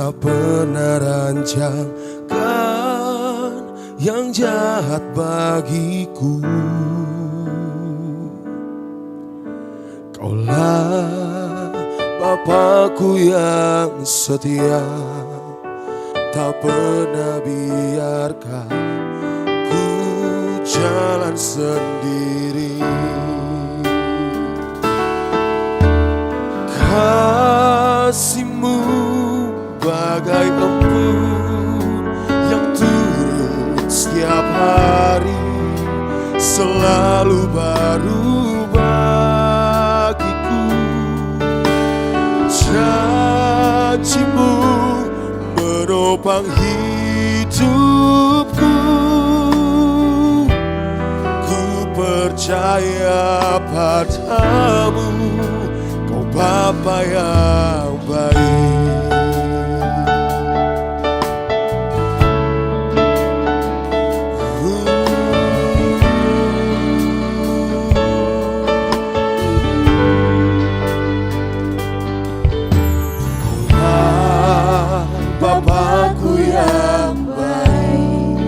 tak pernah rancangkan yang jahat bagiku. Kaulah Bapakku yang setia, tak pernah biarkan ku jalan sendiri. Kasih-Mu bagai embun yang turun setiap hari, selalu baru bagiku. Janji-Mu menopang hidupku, ku percaya padamu, Kau Bapa yang baik. Bapakku yang baik,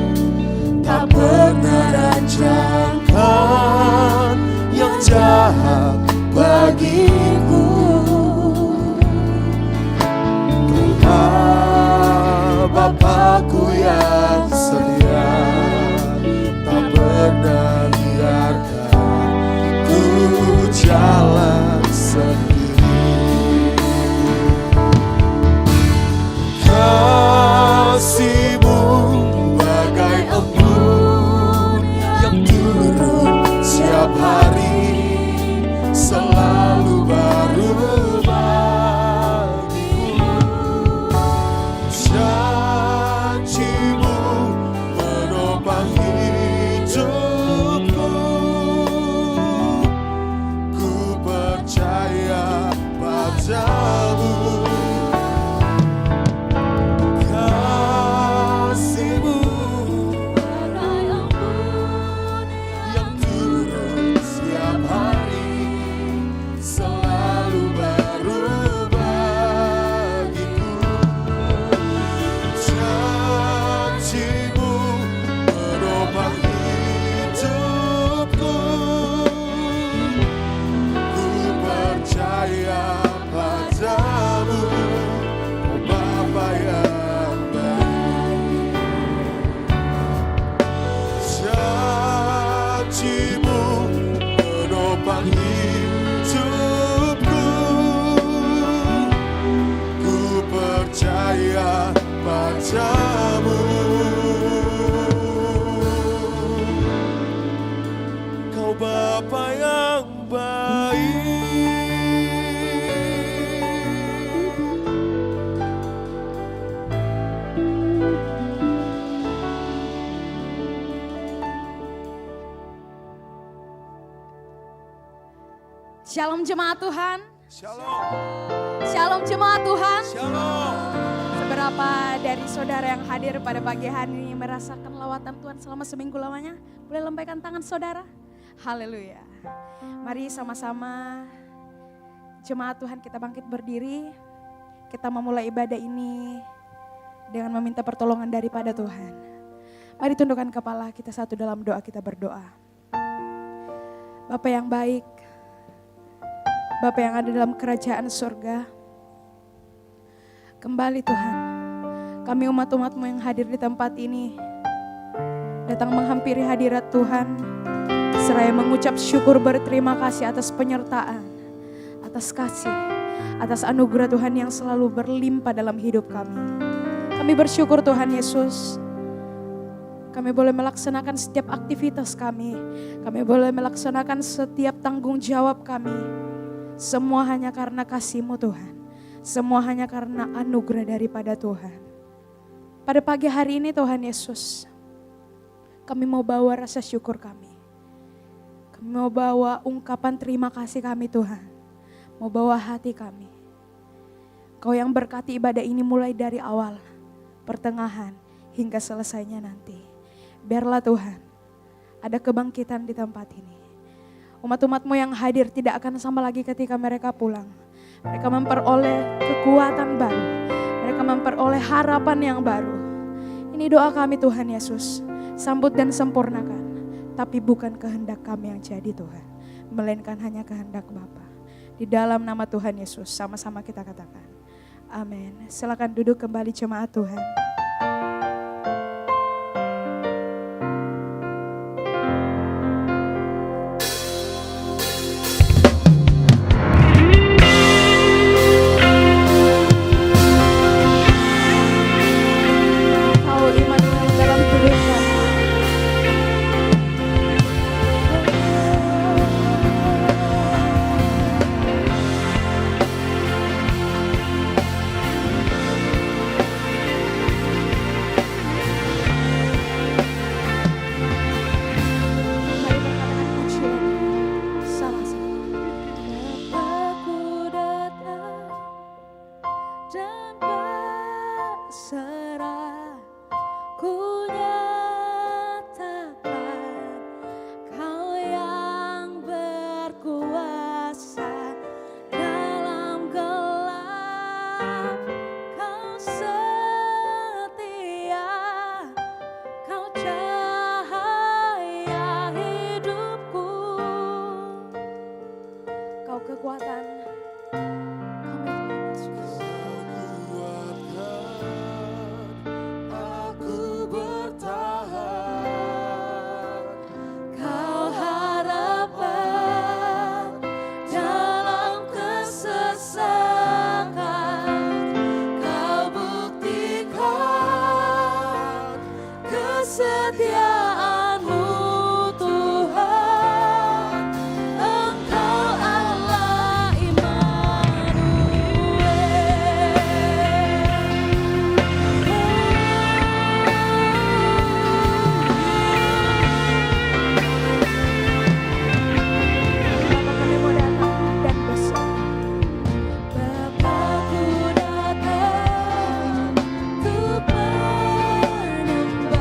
tak pernah rancangkan yang jahat bagiku. Kaulah Bapakku yang setia, tak pernah biarkan ku jalan sendiri. Kasih-Mu bagai embun yang turun setiap hari, selalu baru bagiku. Janji-Mu menopang hidupku, ku percaya padamu. Kau Bapa yang baik. Shalom jemaat Tuhan. Shalom. Shalom jemaat Tuhan. Shalom. Seberapa dari saudara yang hadir pada pagi hari ini merasakan lawatan Tuhan selama seminggu lamanya? Boleh lambaikan tangan saudara? Haleluya. Mari sama-sama jemaat Tuhan kita bangkit berdiri. Kita memulai ibadah ini dengan meminta pertolongan daripada Tuhan. Mari tundukkan kepala kita satu dalam doa, kita berdoa. Bapa yang baik, Bapa yang ada dalam kerajaan surga, kembali Tuhan, kami umat-umat-Mu yang hadir di tempat ini, datang menghampiri hadirat Tuhan, seraya mengucap syukur berterima kasih atas penyertaan, atas kasih, atas anugerah Tuhan yang selalu berlimpah dalam hidup kami. Kami bersyukur Tuhan Yesus, kami boleh melaksanakan setiap aktivitas kami boleh melaksanakan setiap tanggung jawab kami. Semua hanya karena kasih-Mu Tuhan. Semua hanya karena anugerah daripada Tuhan. Pada pagi hari ini Tuhan Yesus, kami mau bawa rasa syukur kami. Kami mau bawa ungkapan terima kasih kami Tuhan. Mau bawa hati kami. Kau yang berkati ibadah ini mulai dari awal, pertengahan, hingga selesainya nanti. Biarlah Tuhan, ada kebangkitan di tempat ini. Umat-umat-Mu yang hadir tidak akan sama lagi ketika mereka pulang. Mereka memperoleh kekuatan baru. Mereka memperoleh harapan yang baru. Ini doa kami Tuhan Yesus. Sambut dan sempurnakan. Tapi bukan kehendak kami yang jadi Tuhan, melainkan hanya kehendak Bapa. Di dalam nama Tuhan Yesus, sama-sama kita katakan. Amin. Silakan duduk kembali jemaat Tuhan. Kau Immanuel dalam hidup kami. Mari katakan pujian sama-sama. Aku datang dan berserah, ku nyatakan Kau yang berkuasa dalam gelap. Kau setia, Kau cahaya hidupku. Kau kekuatan kami Tuhan Yesus. Aku bertahan. Kau harapan dalam kesesakan. Kau buktikan kesetiaan-Mu Tuhan. Engkau Allah Bapa kami mau datang dan berserah. Bapakku datang untuk menyembah,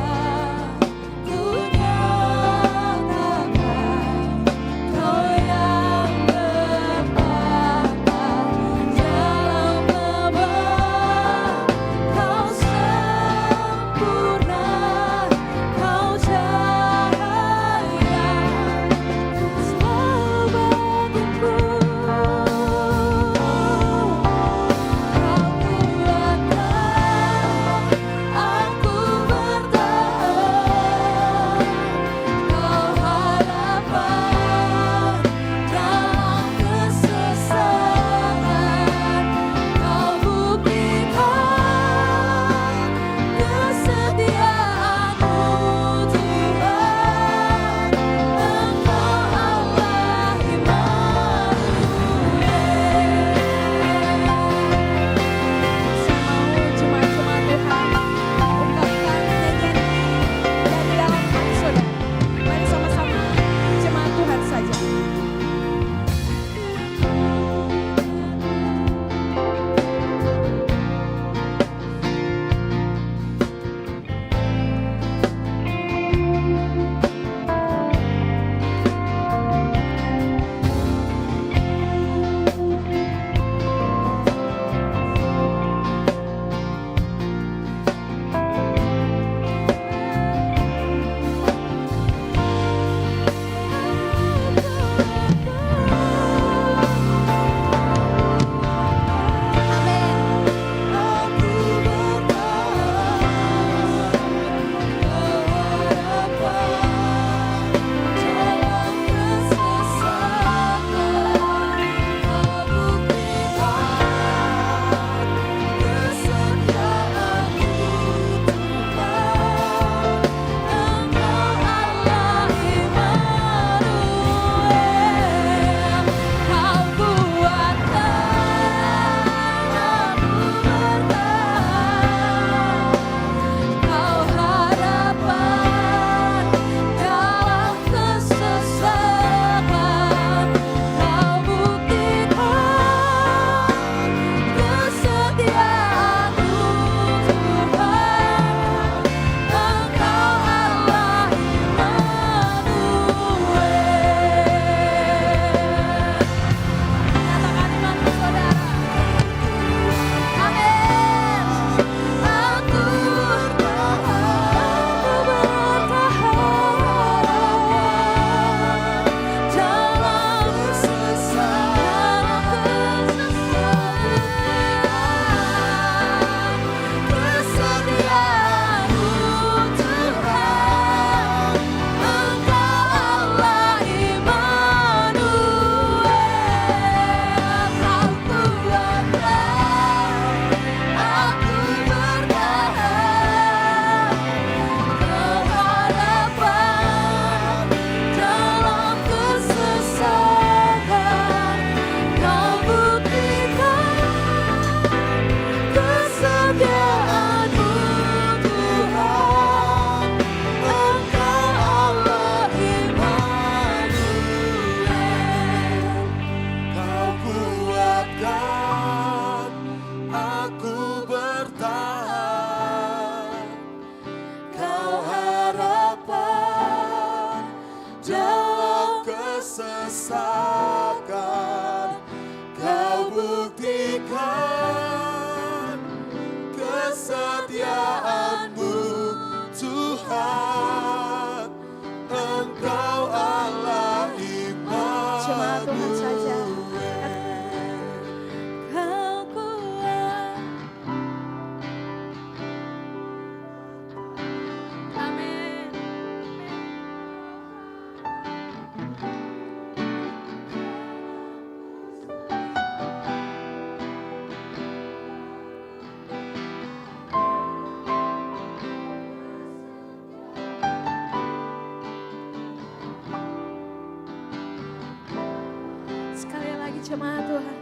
Jemaat Tuhan.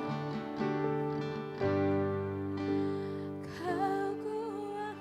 Kau kuat.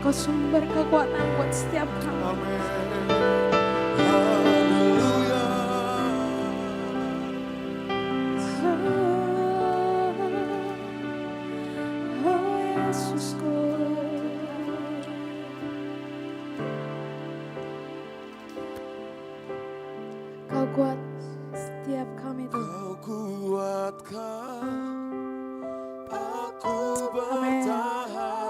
Engkau sumber kekuatan buat setiap kami. Amin. Haleluya. Oh Yesusku, Kau kuat setiap kami Tuhan. Kau kuatkan aku Amin. bertahan.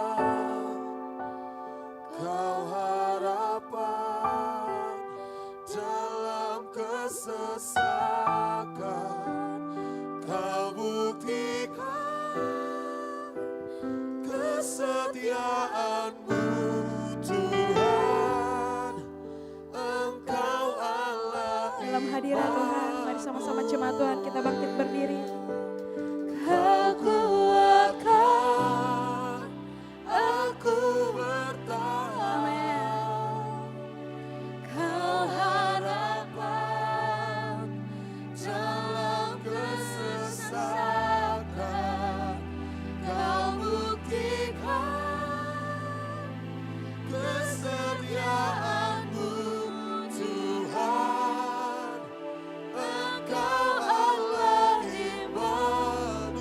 Kau harapan dalam kesesakan. Kau buktikan kesetiaanmu Tuhan. Engkau Allah Dalam hadirat Tuhan, mari sama-sama jemaat Tuhan kita bangkit berdiri. Kau kuatkan aku bertahan. Kau harapan Dalam kesesakan Kau buktikan kesetiaanmu Tuhan. Engkau Allah Immanuel.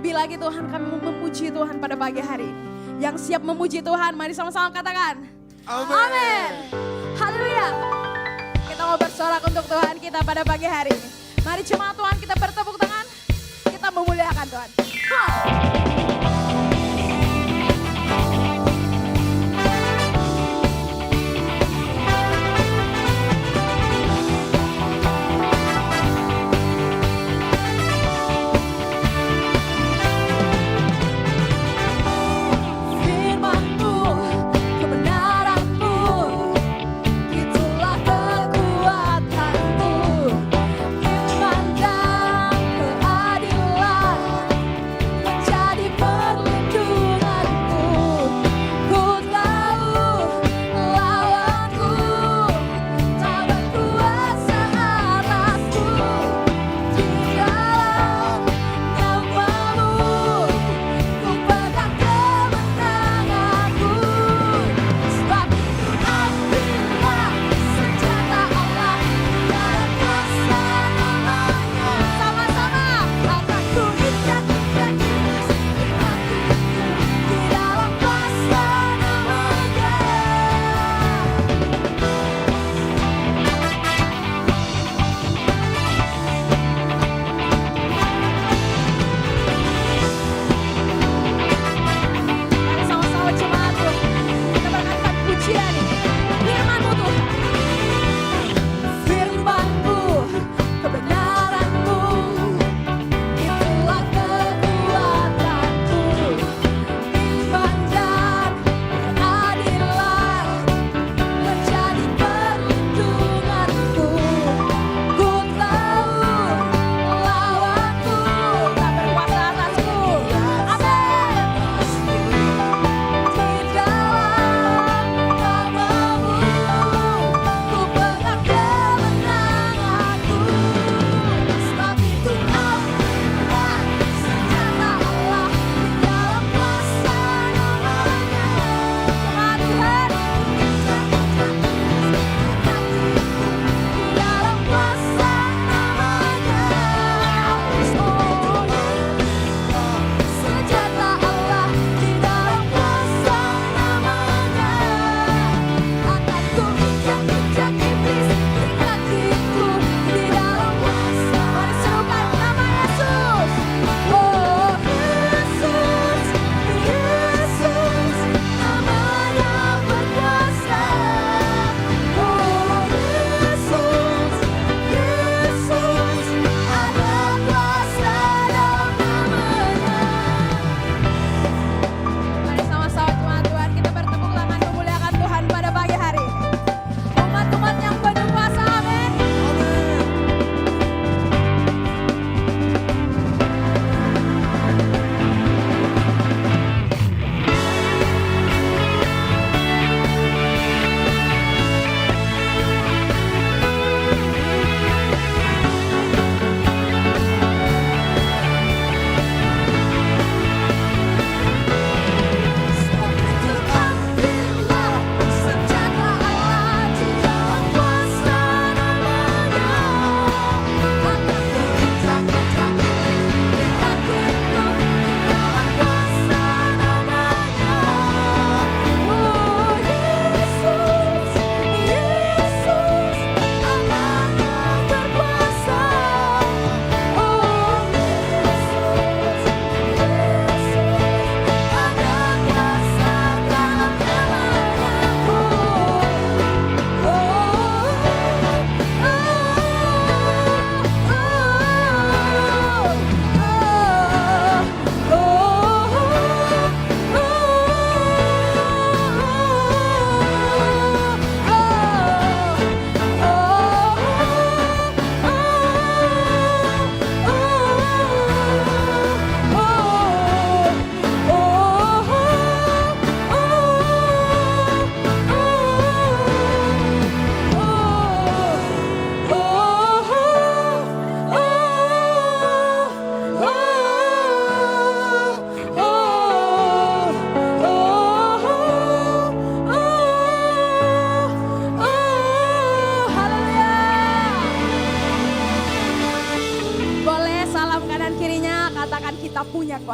Lebih lagi Tuhan, kami mau memuji Tuhan pada pagi hari ini. Yang siap memuji Tuhan, mari sama-sama katakan. Amin. Haleluya. Kita mau bersorak untuk Tuhan kita pada pagi hari ini. Mari jemaat Tuhan kita bertepuk tangan. Kita memuliakan Tuhan. Firman-Mu, kebenaran-Mu, itulah kekuatan-Mu. Firman dan keadilan menjadi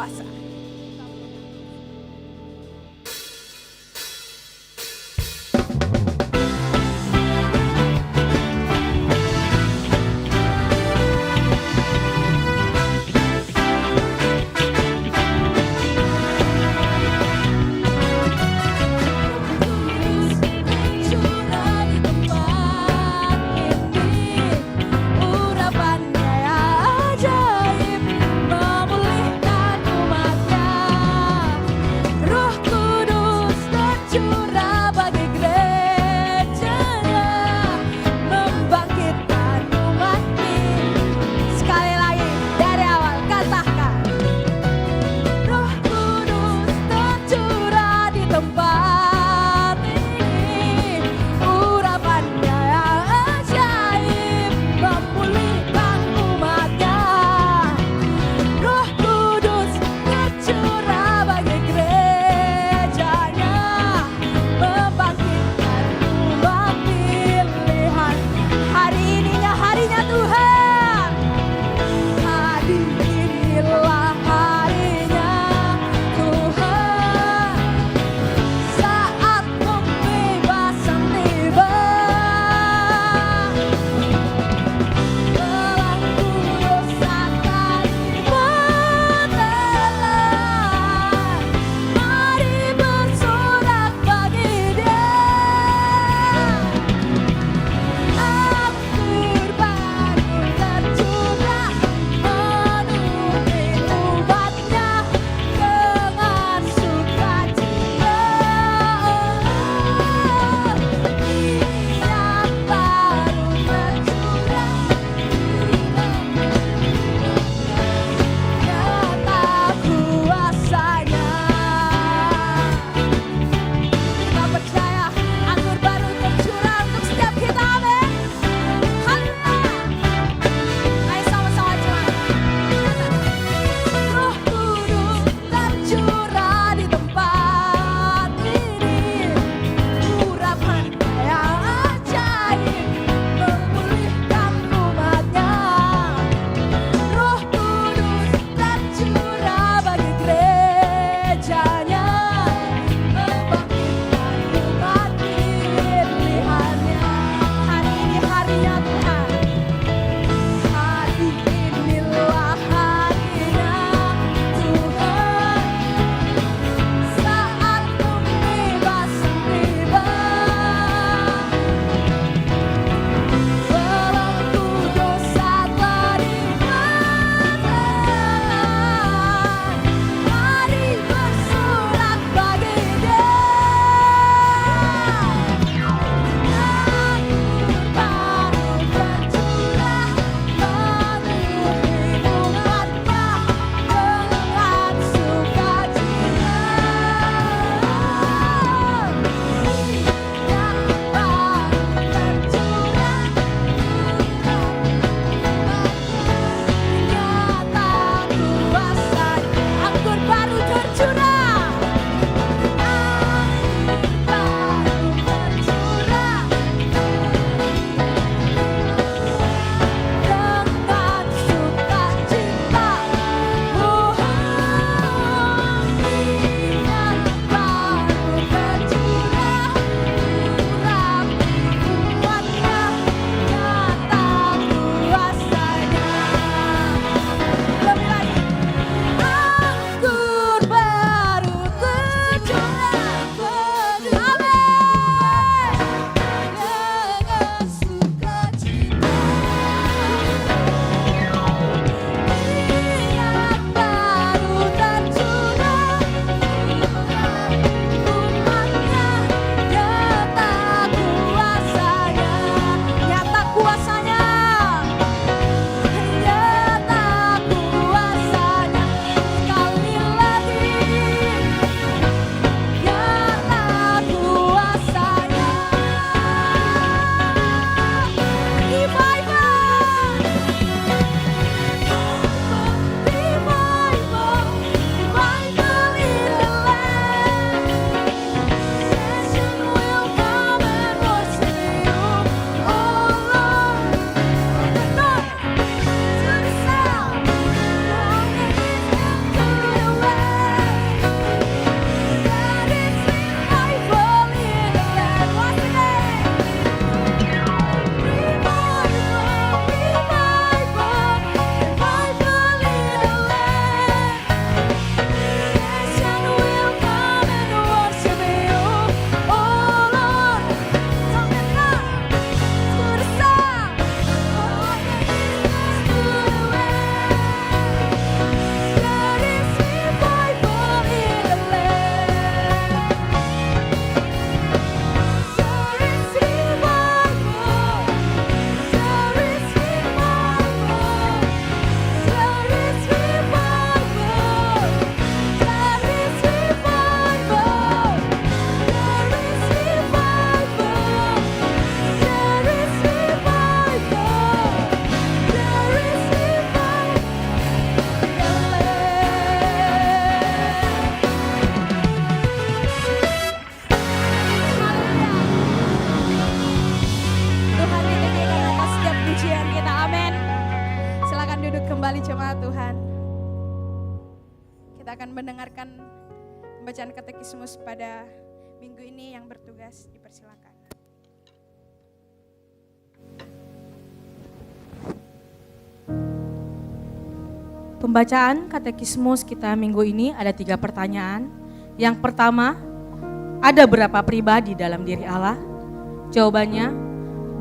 kuasa. Mencurah di tempat ini, urapannya yang ajaib memulihkan umat Kita akan mendengarkan pembacaan katekismus pada minggu ini. Yang bertugas dipersilakan. Pembacaan katekismus kita minggu ini ada 3 pertanyaan. Yang pertama, ada berapa pribadi dalam diri Allah? Jawabannya,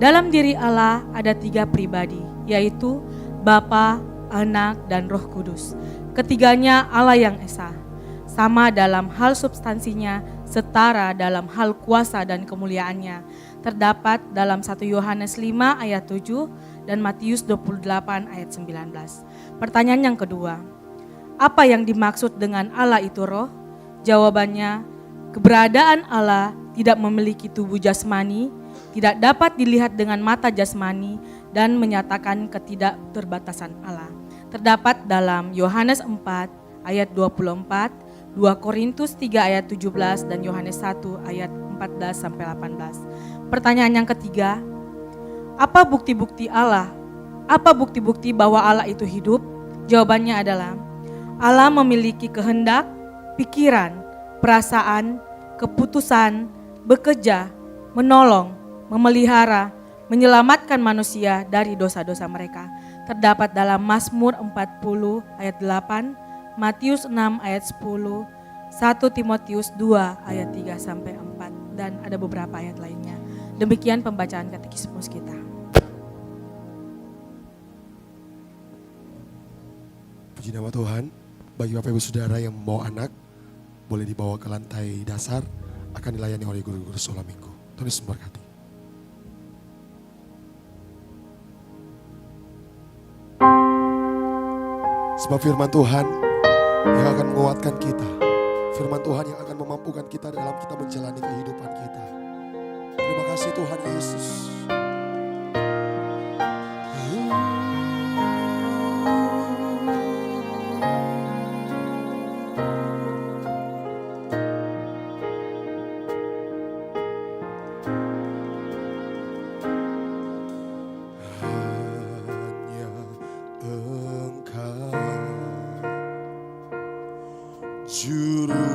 dalam diri Allah ada 3 pribadi, yaitu Bapa, Anak, dan Roh Kudus. Ketiganya Allah yang Esa, sama dalam hal substansinya, setara dalam hal kuasa dan kemuliaannya. Terdapat dalam 1 Yohanes 5 ayat 7 dan Matius 28 ayat 19. Pertanyaan yang kedua, apa yang dimaksud dengan Allah itu roh? Jawabannya, keberadaan Allah tidak memiliki tubuh jasmani, tidak dapat dilihat dengan mata jasmani, dan menyatakan ketidakterbatasan Allah. Terdapat dalam Yohanes 4 ayat 24, 2 Korintus 3 ayat 17, dan Yohanes 1 ayat 14-18. Pertanyaan yang ketiga, apa bukti-bukti Allah? Apa bukti-bukti bahwa Allah itu hidup? Jawabannya adalah, Allah memiliki kehendak, pikiran, perasaan, keputusan, bekerja, menolong, memelihara, menyelamatkan manusia dari dosa-dosa mereka. Terdapat dalam Mazmur 40 ayat 8, Matius 6 ayat 10, 1 Timotius 2 ayat 3-4, dan ada beberapa ayat lainnya. Demikian pembacaan katekismus kita. Puji nama Tuhan. Bagi Bapak Ibu Saudara yang membawa anak, boleh dibawa ke lantai dasar, akan dilayani oleh guru-guru sekolah minggu. Tuhan Yesus memberkati. Sebab firman Tuhan yang akan menguatkan kita, firman Tuhan yang akan memampukan kita dalam kita menjalani kehidupan kita. Terima kasih Tuhan Yesus. Juru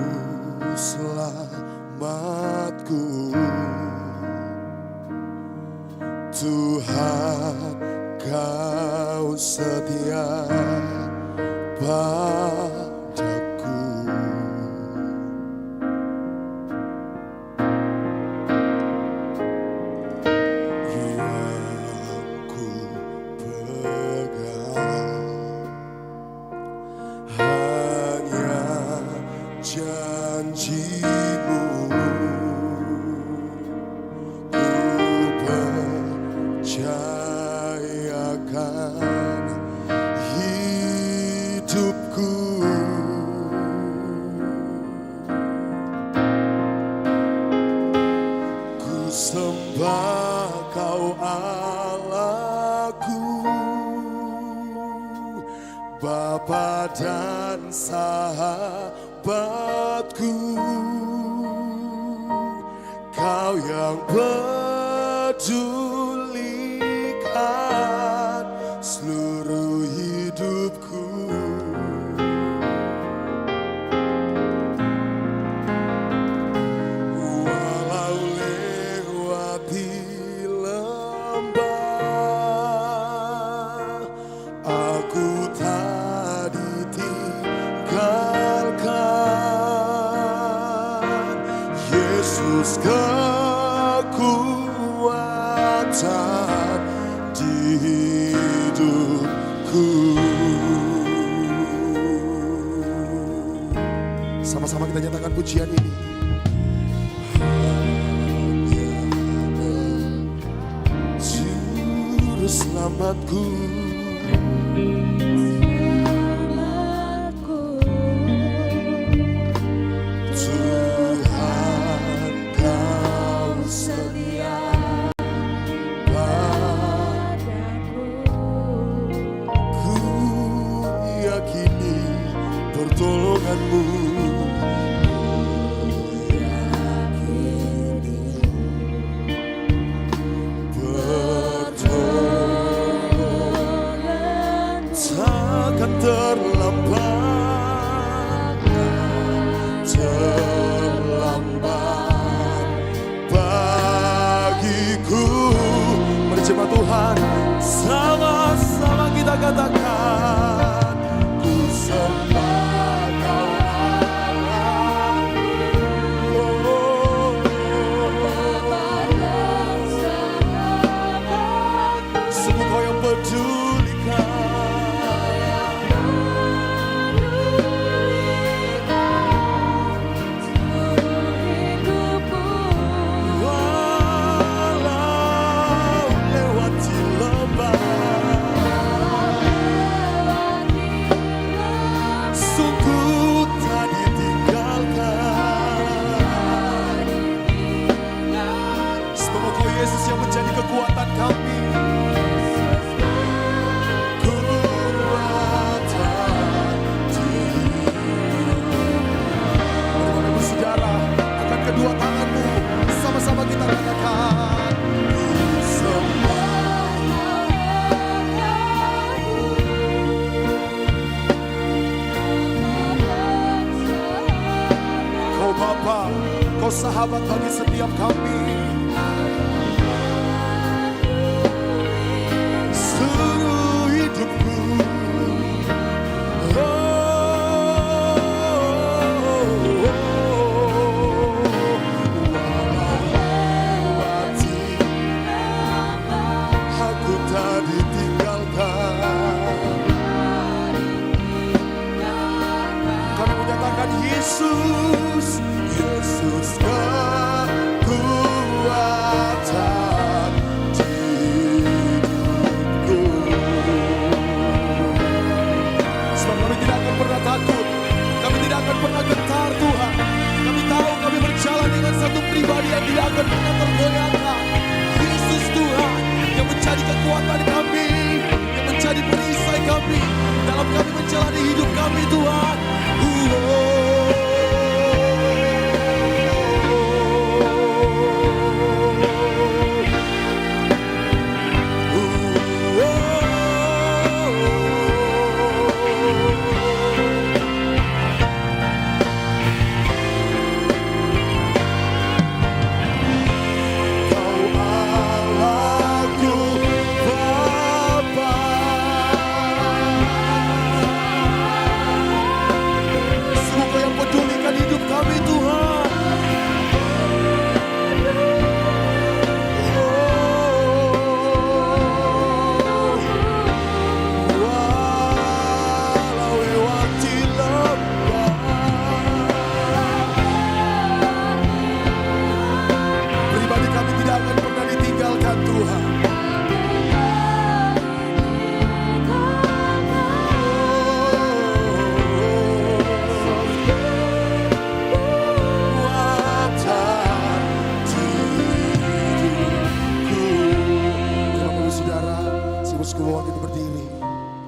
selamatku, Tuhan Kau setia padaku. Yang ku pegang janji-Mu, ku percayakan hidupku. Ku sembah Kau Allahku, Bapa dan sahabatku, Kau yang pedulikan seluruh hidupku. Walau lewati lembah, aku tak ditinggalkan. Yesus kekuatan di hidupku. Sama-sama kita nyatakan pujian ini. Juru selamatku, Tuhan Kau setia padaku. Ku yakini pertolongan-Mu, takkan terlambat. Engkau sahabat bagi setiap kami. Seluruh hidupku, aku tak ditinggalkan. Kami menyatakan Yesus, Yesus kekuatan hidupku. Sebab kami tidak akan pernah takut, kami tidak akan pernah gentar Tuhan. Kami tahu kami berjalan dengan satu pribadi yang tidak akan pernah tergoyahkan. Yesus Tuhan yang menjadi kekuatan kami, yang menjadi perisai kami dalam kami menjalani hidup kami Tuhan.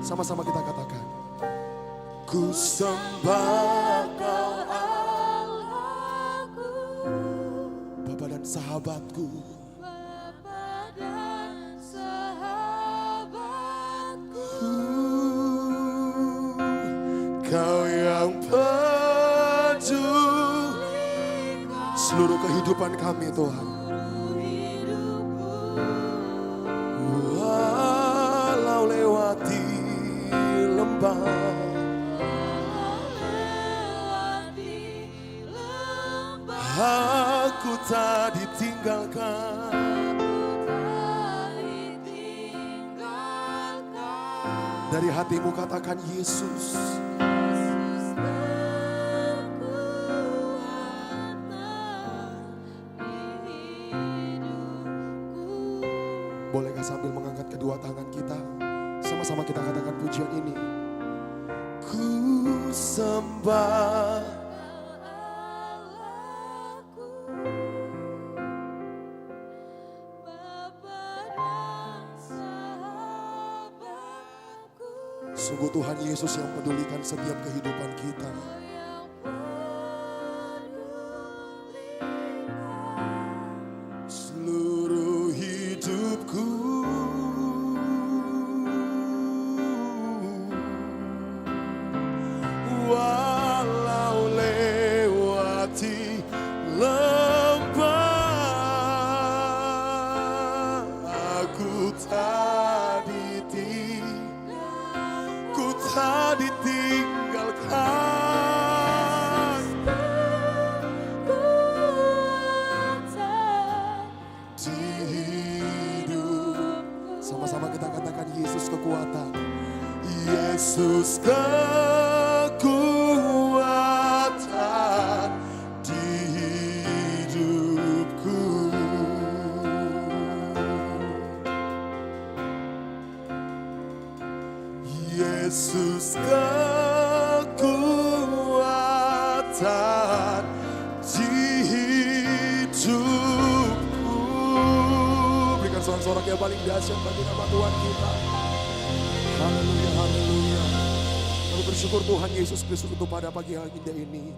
Sama-sama kita katakan, ku sembah Kau Allahku, Bapa dan sahabatku. Bapa dan sahabatku, Kau yang peduli seluruh kehidupan kami Tuhan. Walau lewati lembah, aku tak ditinggalkan. Dari hatimu katakan Yesus. Bolehkah sambil mengangkat kedua tangan kita, sama-sama kita katakan pujian ini. Ku sembah sungguh Tuhan Yesus yang pedulikan setiap kehidupan kita. Seluruh hidupku, walau lewati lembah, aku tak ditinggalkan. Di hidup, sama-sama kita katakan Yesus kekuatan. Yesus kekuatan di hidupku. Yesus kekuatan di hidupku. Berikan sorak-sorak yang paling dahsyat bagi nama Tuhan kita. Haleluya, haleluya. Kami bersyukur Tuhan Yesus Kristus untuk pada pagi hari indah ini.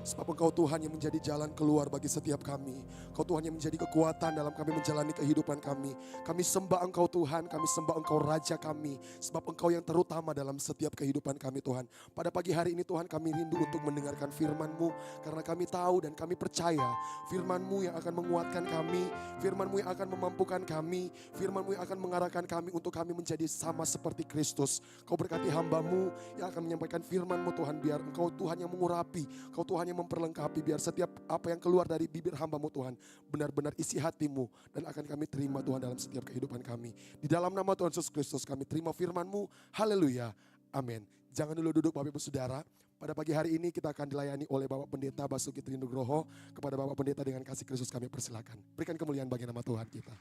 Sebab Engkau Tuhan yang menjadi jalan keluar bagi setiap kami. Engkau Tuhan yang menjadi kekuatan dalam kami menjalani kehidupan kami. Kami sembah Engkau Tuhan, kami sembah Engkau Raja kami. Sebab Engkau yang terutama dalam setiap kehidupan kami Tuhan. Pada pagi hari ini Tuhan kami rindu untuk mendengarkan firman-Mu. Karena kami tahu dan kami percaya firman-Mu yang akan menguatkan kami. Firman-Mu yang akan memampukan kami. Firman-Mu yang akan mengarahkan kami untuk kami menjadi sama seperti Kristus. Kau berkati hamba-Mu yang akan menyampaikan firman-Mu Tuhan. Biar Engkau Tuhan yang mengurapi, Engkau Tuhan yang memperlengkapi. Biar setiap apa yang keluar dari bibir hamba-Mu Tuhan benar-benar isi hati-Mu. Dan akan kami terima Tuhan dalam setiap kehidupan kami. Di dalam nama Tuhan Yesus Kristus kami terima firman-Mu. Haleluya. Amin. Jangan dulu duduk Bapak Ibu Saudara. Pada pagi hari ini kita akan dilayani oleh Bapak Pendeta Basuki Trinugroho. Kepada Bapak Pendeta dengan kasih Kristus kami persilakan. Berikan kemuliaan bagi nama Tuhan kita.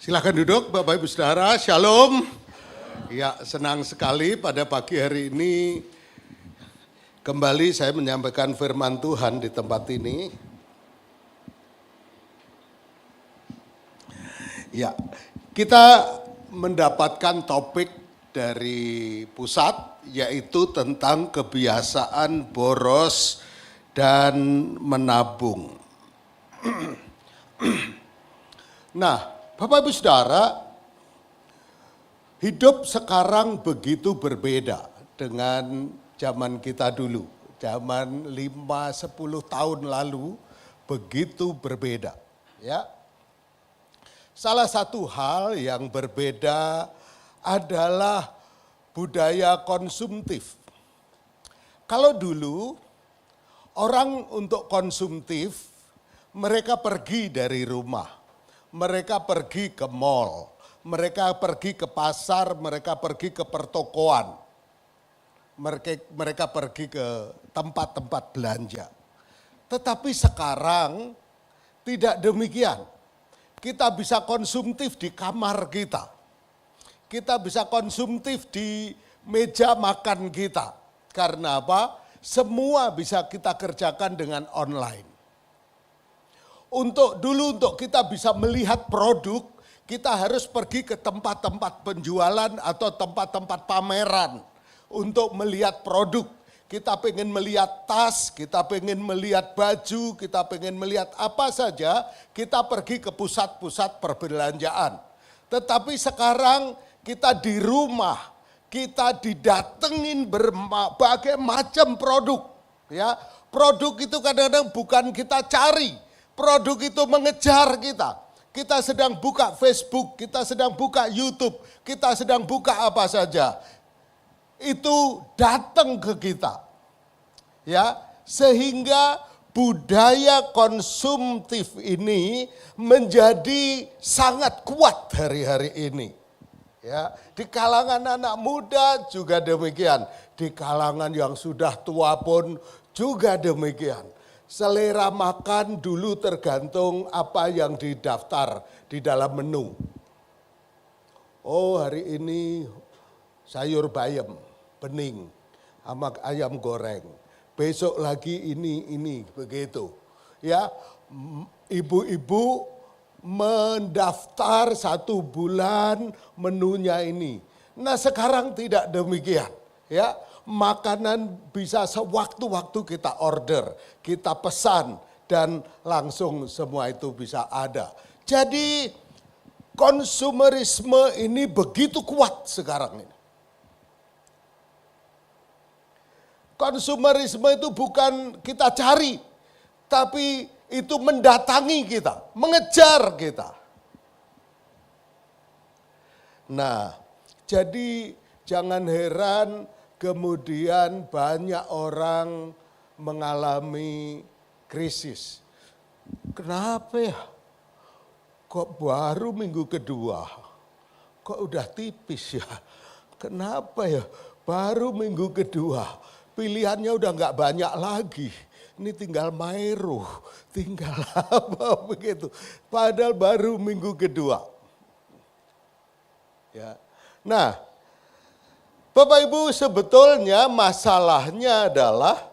Silakan duduk Bapak Ibu Saudara, Shalom. Ya, senang sekali pada pagi hari ini kembali saya menyampaikan firman Tuhan di tempat ini. Ya, kita mendapatkan topik dari pusat yaitu tentang kebiasaan boros dan menabung. Nah, Bapak Ibu Saudara, hidup sekarang begitu berbeda dengan zaman kita dulu. Zaman 5-10 tahun lalu begitu berbeda. Ya. Salah satu hal yang berbeda adalah budaya konsumtif. Kalau dulu orang untuk konsumtif mereka pergi dari rumah. Mereka pergi ke mall, mereka pergi ke pasar, mereka pergi ke pertokoan. Mereka pergi ke tempat-tempat belanja. Tetapi sekarang tidak demikian. Kita bisa konsumtif di kamar kita. Kita bisa konsumtif di meja makan kita. Karena apa? Semua bisa kita kerjakan dengan online. Untuk kita bisa melihat produk, kita harus pergi ke tempat-tempat penjualan atau tempat-tempat pameran untuk melihat produk. Kita pengen melihat tas, kita pengen melihat baju, kita pengen melihat apa saja, kita pergi ke pusat-pusat perbelanjaan. Tetapi sekarang kita di rumah, kita didatengin berbagai macam produk. Ya, produk itu kadang-kadang bukan kita cari. Produk itu mengejar kita. Kita sedang buka Facebook, kita sedang buka YouTube, kita sedang buka apa saja. Itu datang ke kita. Ya, sehingga budaya konsumtif ini menjadi sangat kuat hari-hari ini. Ya, di kalangan anak muda juga demikian, di kalangan yang sudah tua pun juga demikian. Selera makan dulu tergantung apa yang didaftar di dalam menu. Oh, hari ini sayur bayam, bening, sama ayam goreng. Besok lagi ini, begitu. Ya, ibu-ibu mendaftar 1 bulan menunya ini. Nah, sekarang tidak demikian. Ya, makanan bisa sewaktu-waktu kita order, kita pesan, dan langsung semua itu bisa ada. Jadi konsumerisme ini begitu kuat sekarang ini. Konsumerisme itu bukan kita cari, tapi itu mendatangi kita, mengejar kita. Nah, jadi jangan heran kemudian banyak orang mengalami krisis. Kenapa ya? Kok baru minggu kedua? Kok udah tipis ya? Kenapa ya? Baru minggu kedua. Pilihannya udah gak banyak lagi. Ini tinggal Mairo, tinggal apa begitu. Padahal baru minggu kedua. Ya. Nah, Bapak Ibu, sebetulnya masalahnya adalah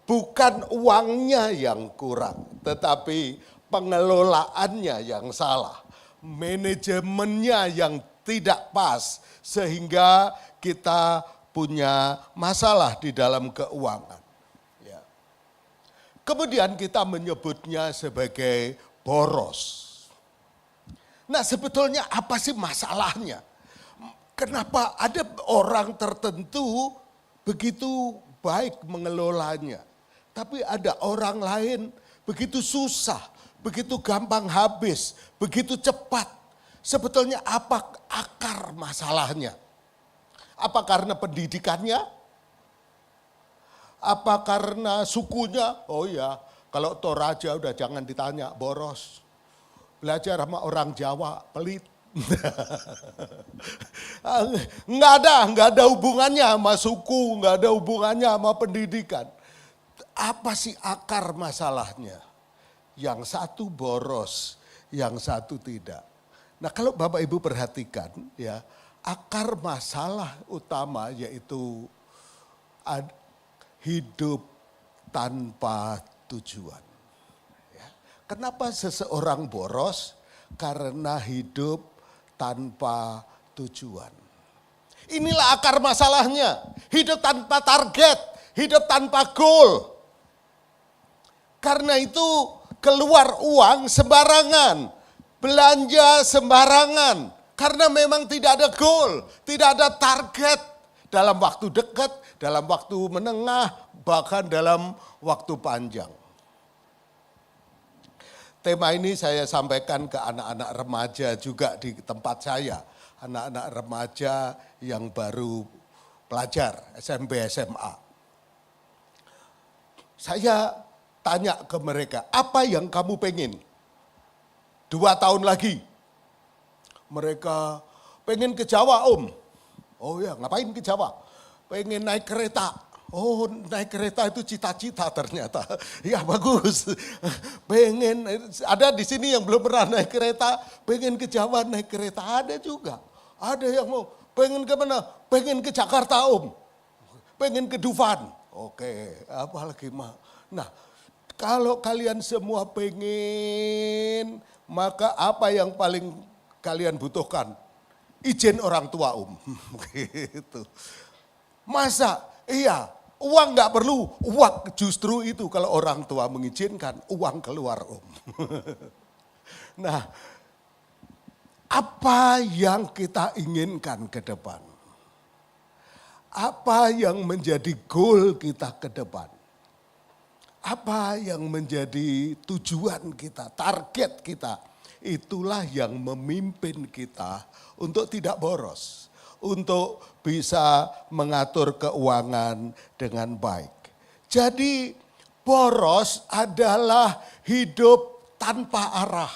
bukan uangnya yang kurang, tetapi pengelolaannya yang salah. Manajemennya yang tidak pas, sehingga kita punya masalah di dalam keuangan. Ya. Kemudian kita menyebutnya sebagai boros. Nah, sebetulnya apa sih masalahnya? Kenapa ada orang tertentu begitu baik mengelolanya, tapi ada orang lain begitu susah, begitu gampang habis, begitu cepat. Sebetulnya apa akar masalahnya? Apa karena pendidikannya? Apa karena sukunya? Oh ya, kalau Toraja udah jangan ditanya, boros. Belajar sama orang Jawa, pelit. Nggak ada hubungannya sama suku, nggak ada hubungannya sama pendidikan. Apa sih akar masalahnya? Yang satu boros, yang satu tidak. Nah, kalau Bapak Ibu perhatikan ya, akar masalah utama yaitu hidup tanpa tujuan. Ya. Kenapa seseorang boros? Karena hidup tanpa tujuan. Inilah akar masalahnya. Hidup tanpa target, hidup tanpa goal. Karena itu keluar uang sembarangan, belanja sembarangan. Karena memang tidak ada goal, tidak ada target dalam waktu dekat, dalam waktu menengah, bahkan dalam waktu panjang. Tema ini saya sampaikan ke anak-anak remaja juga di tempat saya. Anak-anak remaja yang baru pelajar SMP SMA. Saya tanya ke mereka, apa yang kamu pengen? 2 tahun lagi. Mereka pengen ke Jawa Om. Oh ya, ngapain ke Jawa? Pengen naik kereta. Oh, naik kereta itu cita-cita ternyata. Ya bagus. Pengen, ada di sini yang belum pernah naik kereta, pengen ke Jawa naik kereta. Ada juga. Ada yang mau, pengen ke mana? Pengen ke Jakarta Om. Pengen ke Dufan. Oke, apalagi mah. Nah, kalau kalian semua pengen, maka apa yang paling kalian butuhkan? Izin orang tua Gitu. Masa? Iya, uang nggak perlu. Uang justru itu kalau orang tua mengizinkan, uang keluar Nah, apa yang kita inginkan ke depan? Apa yang menjadi goal kita ke depan? Apa yang menjadi tujuan kita, target kita? Itulah yang memimpin kita untuk tidak boros, untuk bisa mengatur keuangan dengan baik. Jadi boros adalah hidup tanpa arah,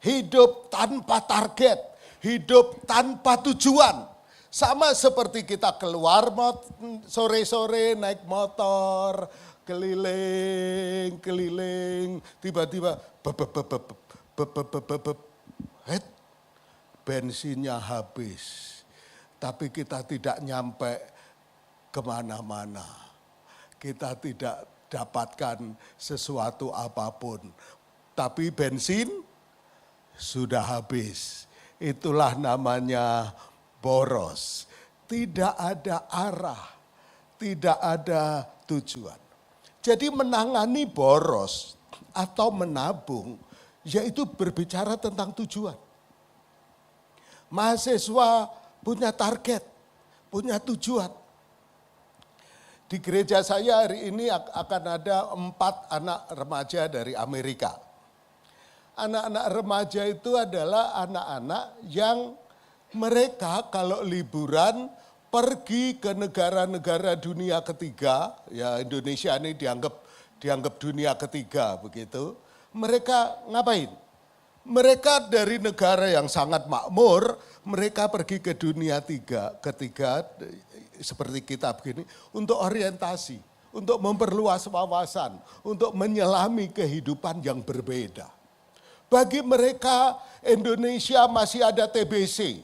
hidup tanpa target, hidup tanpa tujuan. Sama seperti kita keluar sore-sore naik motor, keliling, tiba-tiba bensinnya habis. Tapi kita tidak nyampe kemana-mana. Kita tidak dapatkan sesuatu apapun. Tapi bensin sudah habis. Itulah namanya boros. Tidak ada arah, tidak ada tujuan. Jadi menangani boros atau menabung, yaitu berbicara tentang tujuan. Mahasiswa punya target, punya tujuan. Di gereja saya hari ini akan ada 4 anak remaja dari Amerika. Anak-anak remaja itu adalah anak-anak yang mereka kalau liburan pergi ke negara-negara dunia ketiga, ya Indonesia ini dianggap dunia ketiga begitu. Mereka ngapain? Mereka dari negara yang sangat makmur, mereka pergi ke dunia ketiga seperti kita begini untuk orientasi, untuk memperluas wawasan, untuk menyelami kehidupan yang berbeda. Bagi mereka Indonesia masih ada TBC,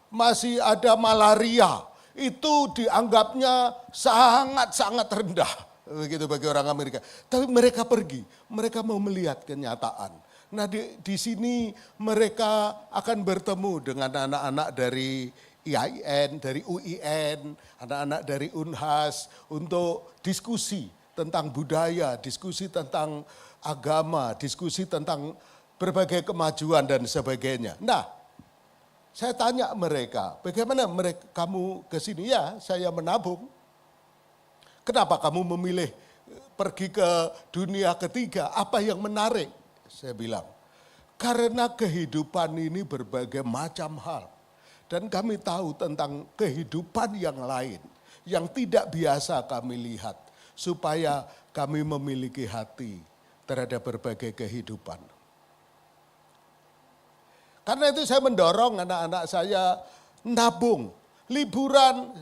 masih ada malaria, itu dianggapnya sangat-sangat rendah. Begitu bagi orang Amerika. Tapi mereka pergi, mereka mau melihat kenyataan. Nah di sini mereka akan bertemu dengan anak-anak dari IAIN, dari UIN, anak-anak dari Unhas untuk diskusi tentang budaya, diskusi tentang agama, diskusi tentang berbagai kemajuan dan sebagainya. Nah, saya tanya mereka, bagaimana kamu ke sini? Ya, saya menabung. Kenapa kamu memilih pergi ke dunia ketiga? Apa yang menarik? Saya bilang, karena kehidupan ini berbagai macam hal. Dan kami tahu tentang kehidupan yang lain, yang tidak biasa kami lihat. Supaya kami memiliki hati terhadap berbagai kehidupan. Karena itu saya mendorong anak-anak saya nabung, liburan,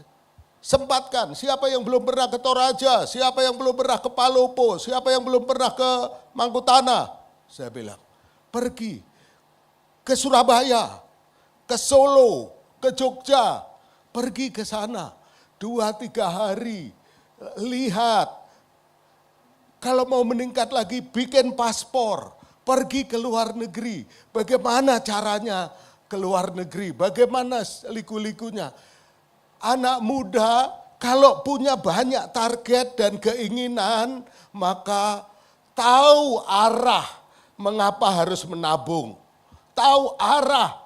sempatkan. Siapa yang belum pernah ke Toraja, siapa yang belum pernah ke Palopo, siapa yang belum pernah ke Mangkutanah. Saya bilang, pergi ke Surabaya, ke Solo, ke Jogja. Pergi ke sana 2-3 hari, lihat. Kalau mau meningkat lagi, bikin paspor, pergi ke luar negeri. Bagaimana caranya ke luar negeri, bagaimana liku-likunya. Anak muda kalau punya banyak target dan keinginan, maka tahu arah mengapa harus menabung. Tahu arah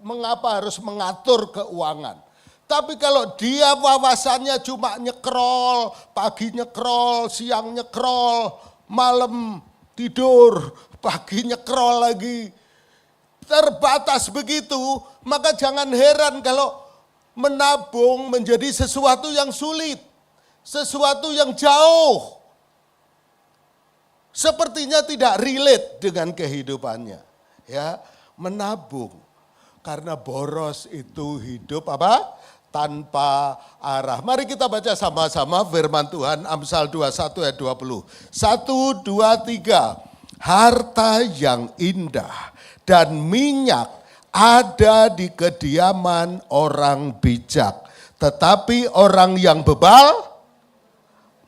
mengapa harus mengatur keuangan. Tapi kalau dia wawasannya cuma nyekrol, pagi nyekrol, siang nyekrol, malam tidur, pagi nyekrol lagi. Terbatas begitu, maka jangan heran kalau menabung menjadi sesuatu yang sulit, sesuatu yang jauh. Sepertinya tidak relate dengan kehidupannya. Ya, menabung. Karena boros itu hidup apa? Tanpa arah. Mari kita baca sama-sama firman Tuhan Amsal 21 ayat 20. 1, 2, 3. Harta yang indah dan minyak ada di kediaman orang bijak. Tetapi orang yang bebal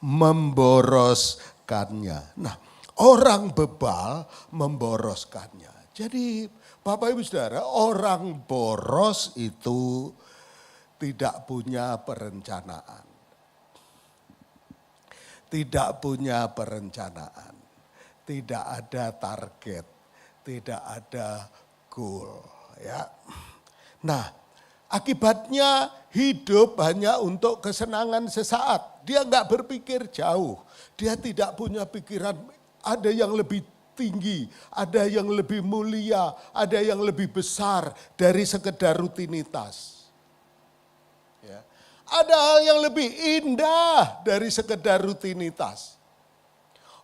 memboroskannya. Nah, orang bebal memboroskannya. Jadi Bapak Ibu Saudara, orang boros itu tidak punya perencanaan. Tidak punya perencanaan. Tidak ada target. Tidak ada goal. Ya. Nah, akibatnya hidup hanya untuk kesenangan sesaat. Dia enggak berpikir jauh. Dia tidak punya pikiran ada yang lebih tinggi, ada yang lebih mulia, ada yang lebih besar dari sekedar rutinitas. Ya. Ada hal yang lebih indah dari sekedar rutinitas.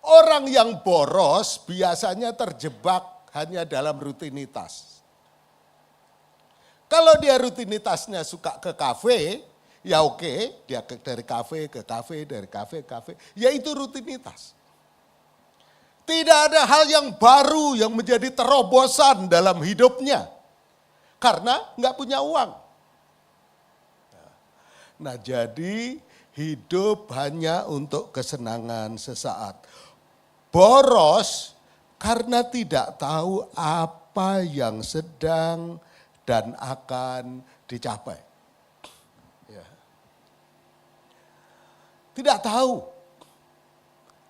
Orang yang boros biasanya terjebak hanya dalam rutinitas. Kalau dia rutinitasnya suka ke kafe, ya oke, dia dari kafe ke kafe, dari kafe ke kafe, ya itu rutinitas. Tidak ada hal yang baru yang menjadi terobosan dalam hidupnya. Karena nggak punya uang. Nah jadi hidup hanya untuk kesenangan sesaat. Boros karena tidak tahu apa yang sedang dan akan dicapai. Ya. Tidak tahu.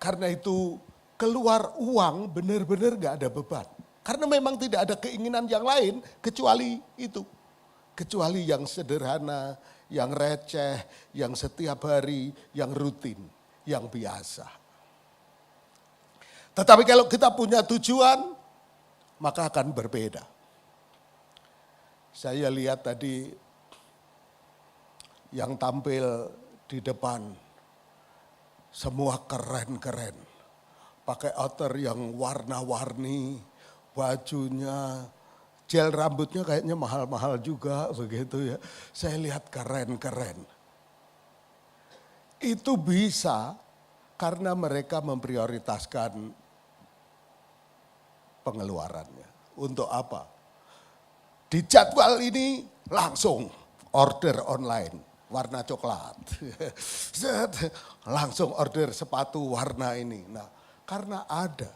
Karena itu keluar uang benar-benar gak ada beban. Karena memang tidak ada keinginan yang lain kecuali itu. Kecuali yang sederhana, yang receh, yang setiap hari, yang rutin, yang biasa. Tetapi kalau kita punya tujuan, maka akan berbeda. Saya lihat tadi yang tampil di depan, semua keren-keren. Pakai outer yang warna-warni, bajunya, gel rambutnya kayaknya mahal-mahal juga begitu ya. Saya lihat keren-keren. Itu bisa karena mereka memprioritaskan pengeluarannya. Untuk apa? Di jadwal ini langsung order online. warna coklat. Langsung order sepatu warna ini. Nah, karena ada.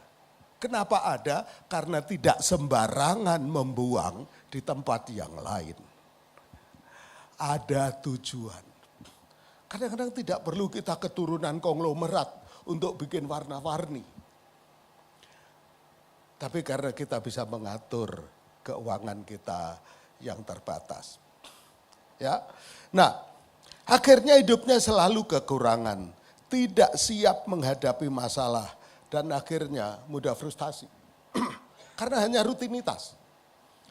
Kenapa ada? Karena tidak sembarangan membuang di tempat yang lain. Ada tujuan. Kadang-kadang tidak perlu kita keturunan konglomerat untuk bikin warna-warni. Tapi karena kita bisa mengatur keuangan kita yang terbatas. Ya. Nah, akhirnya hidupnya selalu kekurangan, tidak siap menghadapi masalah dan akhirnya mudah frustasi. Karena hanya rutinitas.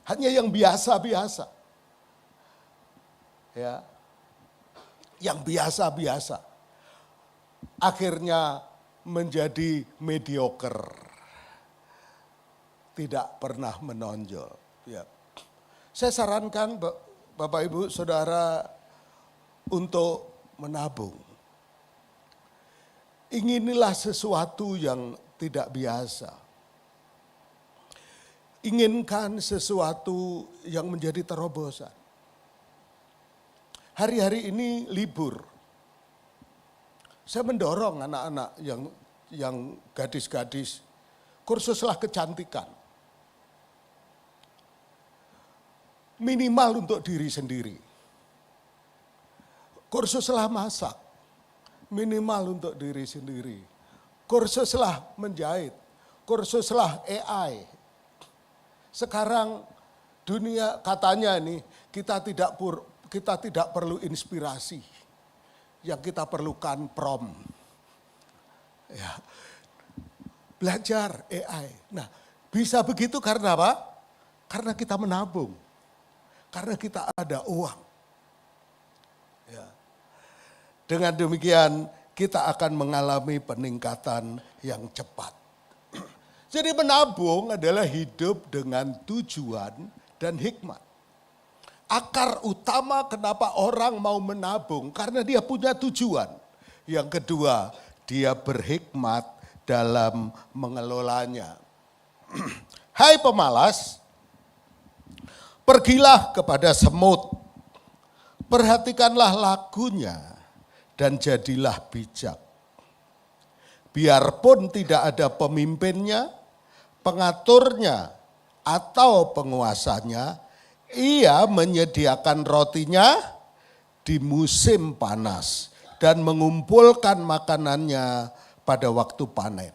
Hanya yang biasa-biasa. Ya. Yang biasa-biasa. Akhirnya menjadi mediocre. Tidak pernah menonjol. Ya. Saya sarankan Bapak Ibu Saudara untuk menabung. Inginilah sesuatu yang tidak biasa. Inginkan sesuatu yang menjadi terobosan. Hari-hari ini libur. Saya mendorong anak-anak yang gadis-gadis, kursuslah kecantikan. Minimal untuk diri sendiri. Kursuslah masak. Minimal untuk diri sendiri. Kursuslah menjahit. Kursuslah AI. Sekarang dunia katanya nih kita tidak perlu inspirasi. Yang kita perlukan prompt. Ya. Belajar AI. Nah, bisa begitu karena apa? Karena kita menabung. Karena kita ada uang. Ya. Dengan demikian kita akan mengalami peningkatan yang cepat. Jadi menabung adalah hidup dengan tujuan dan hikmat. Akar utama kenapa orang mau menabung karena dia punya tujuan. Yang kedua, dia berhikmat dalam mengelolanya. Hai pemalas, pergilah kepada semut, perhatikanlah lakunya, dan jadilah bijak. Biarpun tidak ada pemimpinnya, pengaturnya, atau penguasanya, ia menyediakan rotinya di musim panas dan mengumpulkan makanannya pada waktu panen.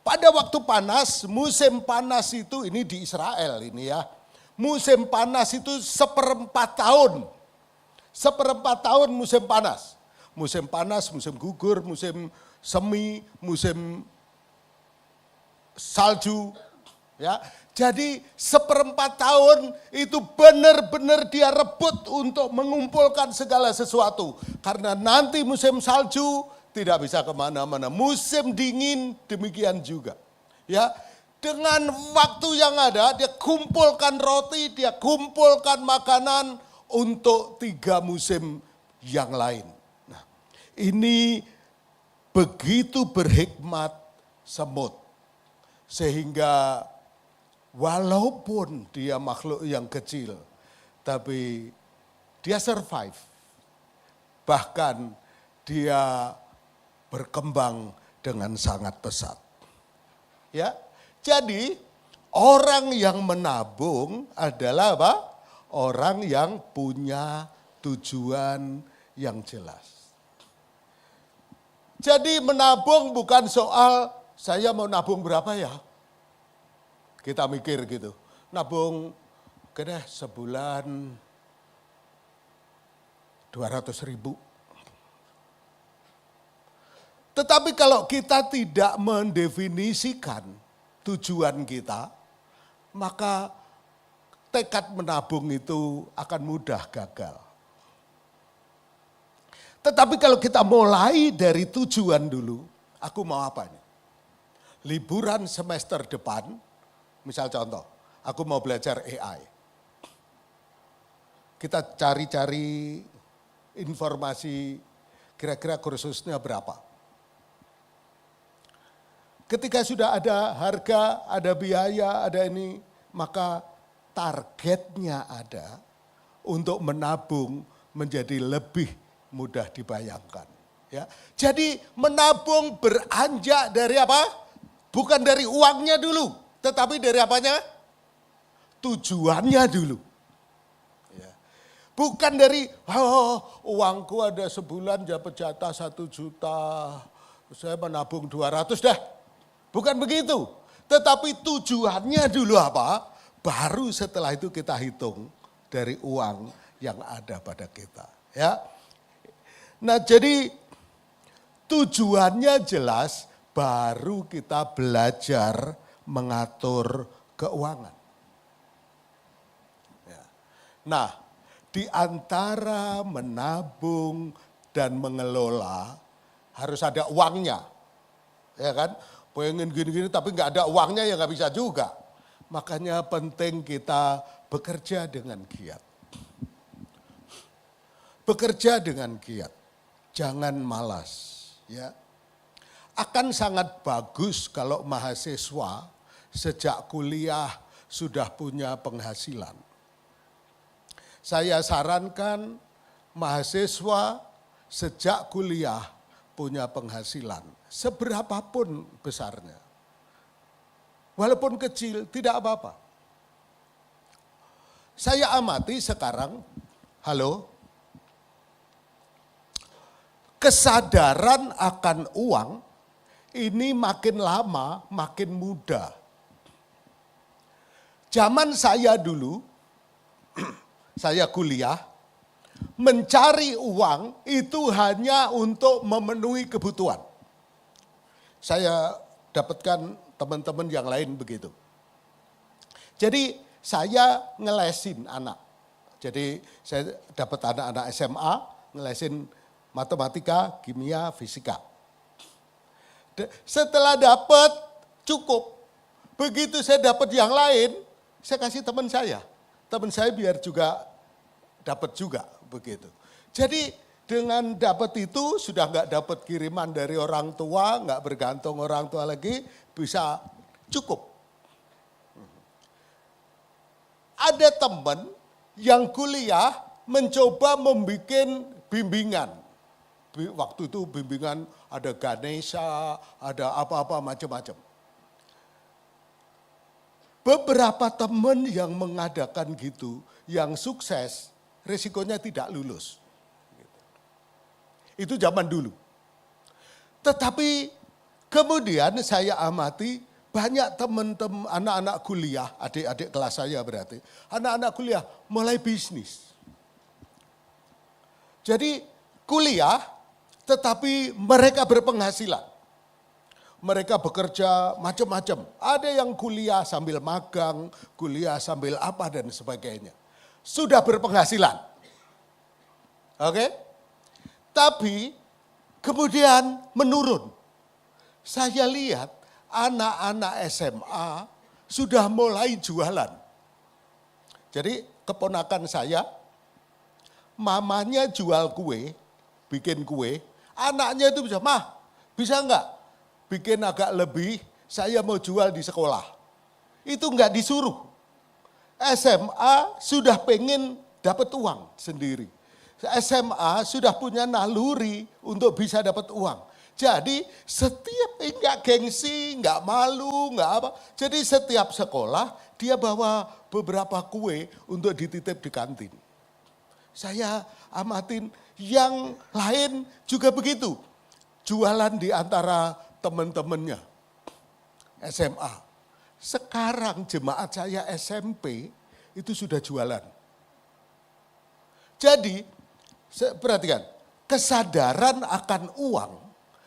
Pada waktu panas, musim panas itu ini di Israel ini ya. Musim panas itu 1/4 tahun. 1/4 tahun musim panas. Musim panas, musim gugur, musim semi, musim salju. Ya, jadi 1/4 tahun itu benar-benar dia rebut untuk mengumpulkan segala sesuatu. Karena nanti musim salju tidak bisa kemana-mana. Musim dingin demikian juga. Ya. Dengan waktu yang ada, dia kumpulkan roti, dia kumpulkan makanan untuk 3 musim yang lain. Nah, ini begitu berhikmat semut. Sehingga walaupun dia makhluk yang kecil, tapi dia survive. Bahkan dia berkembang dengan sangat pesat. Ya. Jadi orang yang menabung adalah apa? Orang yang punya tujuan yang jelas. Jadi menabung bukan soal saya mau nabung berapa ya? Kita mikir gitu. Nabung deh sebulan 200.000. Tetapi kalau kita tidak mendefinisikan tujuan kita, maka tekad menabung itu akan mudah gagal. Tetapi kalau kita mulai dari tujuan dulu, aku mau apa nih? Liburan semester depan, misal contoh, aku mau belajar AI. Kita cari-cari informasi kira-kira kursusnya berapa. Ketika sudah ada harga, ada biaya, ada ini, maka targetnya ada untuk menabung menjadi lebih mudah dibayangkan. Ya. Jadi menabung beranjak dari apa? Bukan dari uangnya dulu, tetapi dari apanya? Tujuannya dulu. Ya. Bukan dari, uangku ada sebulan dapat jatah 1 juta, saya menabung 200 dah. Bukan begitu. Tetapi tujuannya dulu apa? Baru setelah itu kita hitung dari uang yang ada pada kita. Ya. Nah jadi tujuannya jelas, baru kita belajar mengatur keuangan. Ya. Nah, di antara menabung dan mengelola harus ada uangnya. Ya kan? Pengen gini-gini tapi nggak ada uangnya ya nggak bisa juga. Makanya penting kita bekerja dengan giat. Bekerja dengan giat. Jangan malas. Ya, akan sangat bagus kalau mahasiswa sejak kuliah sudah punya penghasilan. Saya sarankan mahasiswa sejak kuliah punya penghasilan, seberapapun besarnya. Walaupun kecil, tidak apa-apa. Saya amati sekarang, kesadaran akan uang ini makin lama makin muda. Zaman saya dulu, saya kuliah, mencari uang itu hanya untuk memenuhi kebutuhan. Saya dapatkan teman-teman yang lain begitu. Jadi saya ngelesin anak. Jadi saya dapat anak-anak SMA ngelesin matematika, kimia, fisika. Setelah dapat cukup. Begitu saya dapat yang lain, saya kasih teman saya. Teman saya biar juga dapat juga begitu. Jadi dengan dapat itu sudah nggak dapat kiriman dari orang tua, nggak bergantung orang tua lagi, bisa cukup. Ada teman yang kuliah mencoba membuat bimbingan. Waktu itu bimbingan ada Ganesha, ada apa-apa macam-macam. Beberapa teman yang mengadakan gitu, yang sukses, resikonya tidak lulus. Itu zaman dulu. Tetapi kemudian saya amati banyak teman-teman anak-anak kuliah, adik-adik kelas saya berarti, anak-anak kuliah mulai bisnis. Jadi kuliah, tetapi mereka berpenghasilan. Mereka bekerja macam-macam. Ada yang kuliah sambil magang, kuliah sambil apa dan sebagainya. Sudah berpenghasilan. Oke? Tapi kemudian menurun. Saya lihat anak-anak SMA sudah mulai jualan. Jadi keponakan saya, mamanya jual kue, bikin kue, anaknya itu bisa, "Mah, bisa enggak bikin agak lebih, saya mau jual di sekolah." Itu enggak disuruh. SMA sudah pengen dapat uang sendiri. SMA sudah punya naluri untuk bisa dapat uang. Jadi setiap enggak gengsi, enggak malu, enggak apa. Jadi setiap sekolah dia bawa beberapa kue untuk dititip di kantin. Saya amatin yang lain juga begitu. Jualan di antara teman-temannya SMA. Sekarang jemaat saya SMP itu sudah jualan. Jadi perhatikan, kesadaran akan uang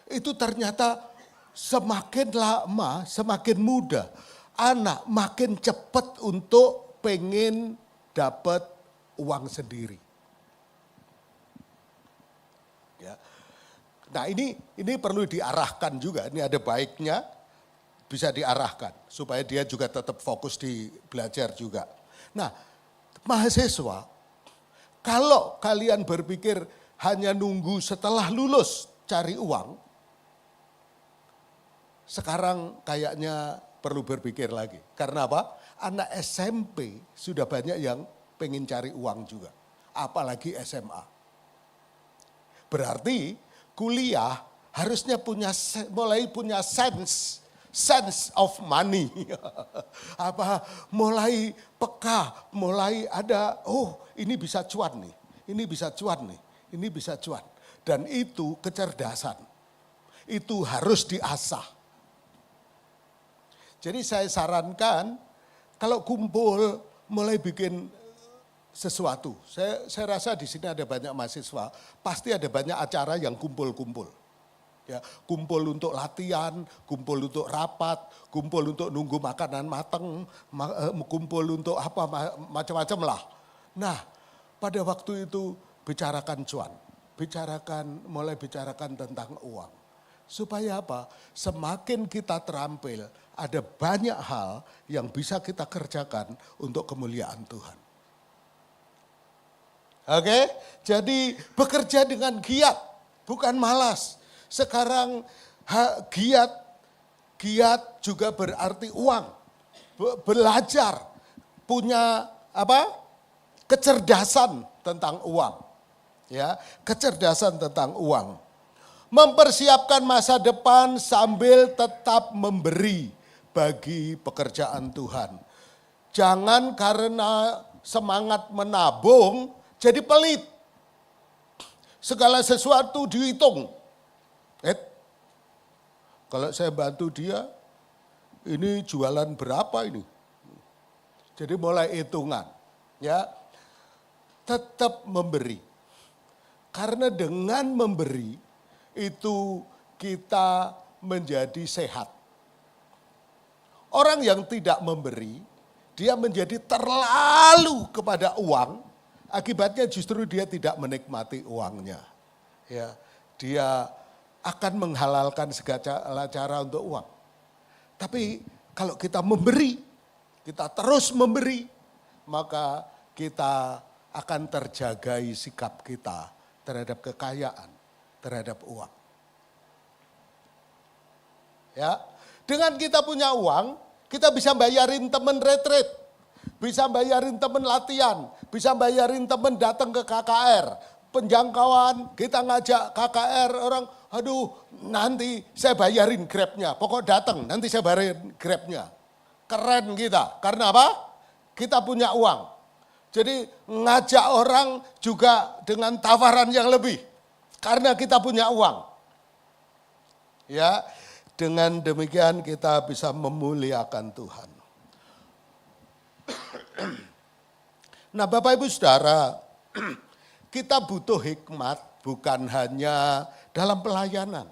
itu ternyata semakin lama semakin muda. Anak makin cepat untuk pengen dapat uang sendiri. Ya. Nah ini perlu diarahkan juga, ini ada baiknya bisa diarahkan supaya dia juga tetap fokus di belajar juga. Nah mahasiswa, kalau kalian berpikir hanya nunggu setelah lulus cari uang, sekarang kayaknya perlu berpikir lagi. Karena apa? Anak SMP sudah banyak yang pengen cari uang juga, apalagi SMA. Berarti kuliah harusnya mulai punya sense of money. Mulai peka, mulai ada, oh ini bisa cuan nih, ini bisa cuan nih, ini bisa cuan. Dan itu kecerdasan, itu harus diasah. Jadi saya sarankan kalau kumpul mulai bikin sesuatu. Saya rasa di sini ada banyak mahasiswa, pasti ada banyak acara yang kumpul-kumpul. Ya, kumpul untuk latihan, kumpul untuk rapat, kumpul untuk nunggu makanan mateng, kumpul untuk apa macam-macam lah. Nah, pada waktu itu bicarakan cuan, mulai bicarakan tentang uang. Supaya apa? Semakin kita terampil, ada banyak hal yang bisa kita kerjakan untuk kemuliaan Tuhan. Oke, jadi bekerja dengan giat, bukan malas. Sekarang giat juga berarti uang. Belajar, punya apa? Kecerdasan tentang uang. Ya, kecerdasan tentang uang. Mempersiapkan masa depan sambil tetap memberi bagi pekerjaan Tuhan. Jangan karena semangat menabung jadi pelit. Segala sesuatu dihitung. Kalau saya bantu dia, ini jualan berapa ini? Jadi mulai hitungan. Ya, tetap memberi. Karena dengan memberi, itu kita menjadi sehat. Orang yang tidak memberi, dia menjadi terlalu kepada uang, akibatnya justru dia tidak menikmati uangnya. Ya, dia akan menghalalkan segala cara untuk uang. Tapi kalau kita memberi, kita terus memberi, maka kita akan terjagai sikap kita terhadap kekayaan, terhadap uang. Ya, dengan kita punya uang, kita bisa bayarin teman retreat, bisa bayarin teman latihan, bisa bayarin teman datang ke KKR, penjangkauan, kita ngajak KKR orang, aduh nanti saya bayarin Grab-nya, pokok datang nanti saya bayarin Grab-nya. Keren kita, karena apa? Kita punya uang. Jadi ngajak orang juga dengan tawaran yang lebih. Karena kita punya uang. Ya, dengan demikian kita bisa memuliakan Tuhan. Nah, Bapak Ibu Saudara, kita butuh hikmat bukan hanya dalam pelayanan.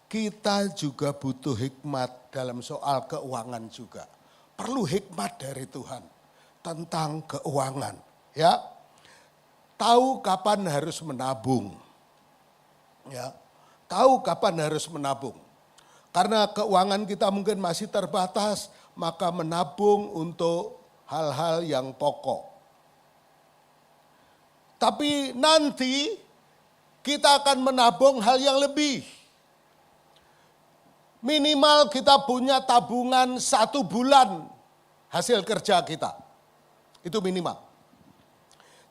Kita juga butuh hikmat dalam soal keuangan juga. Perlu hikmat dari Tuhan tentang keuangan, ya. Tahu kapan harus menabung. Ya, tahu kapan harus menabung. Karena keuangan kita mungkin masih terbatas, maka menabung untuk hal-hal yang pokok. Tapi nanti kita akan menabung hal yang lebih. Minimal kita punya tabungan 1 bulan hasil kerja kita. Itu minimal.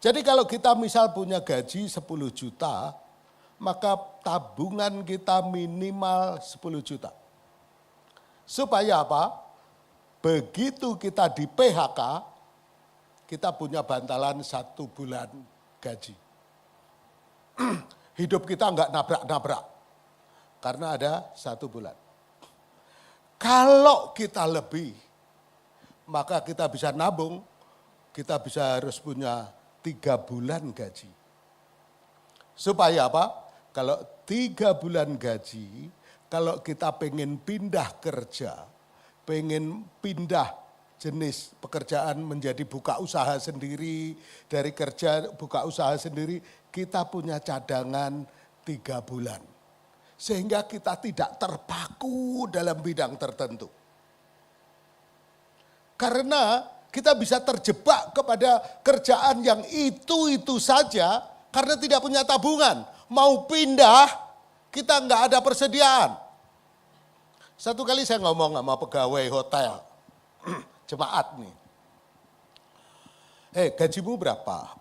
Jadi kalau kita misal punya gaji 10 juta, maka tabungan kita minimal 10 juta. Supaya apa? Begitu kita di PHK, kita punya bantalan 1 bulan gaji. Hidup kita enggak nabrak-nabrak. Karena ada 1 bulan. Kalau kita lebih, maka kita bisa nabung, kita bisa harus punya 3 bulan gaji. Supaya apa? Kalau 3 bulan gaji, kalau kita pengen pindah kerja, pengen pindah jenis pekerjaan menjadi buka usaha sendiri, dari kerja buka usaha sendiri, kita punya cadangan 3 bulan. Sehingga kita tidak terpaku dalam bidang tertentu. Karena kita bisa terjebak kepada kerjaan yang itu saja karena tidak punya tabungan. Mau pindah, kita nggak ada persediaan. Satu kali saya ngomong sama pegawai hotel, jemaat nih. Gajimu berapa?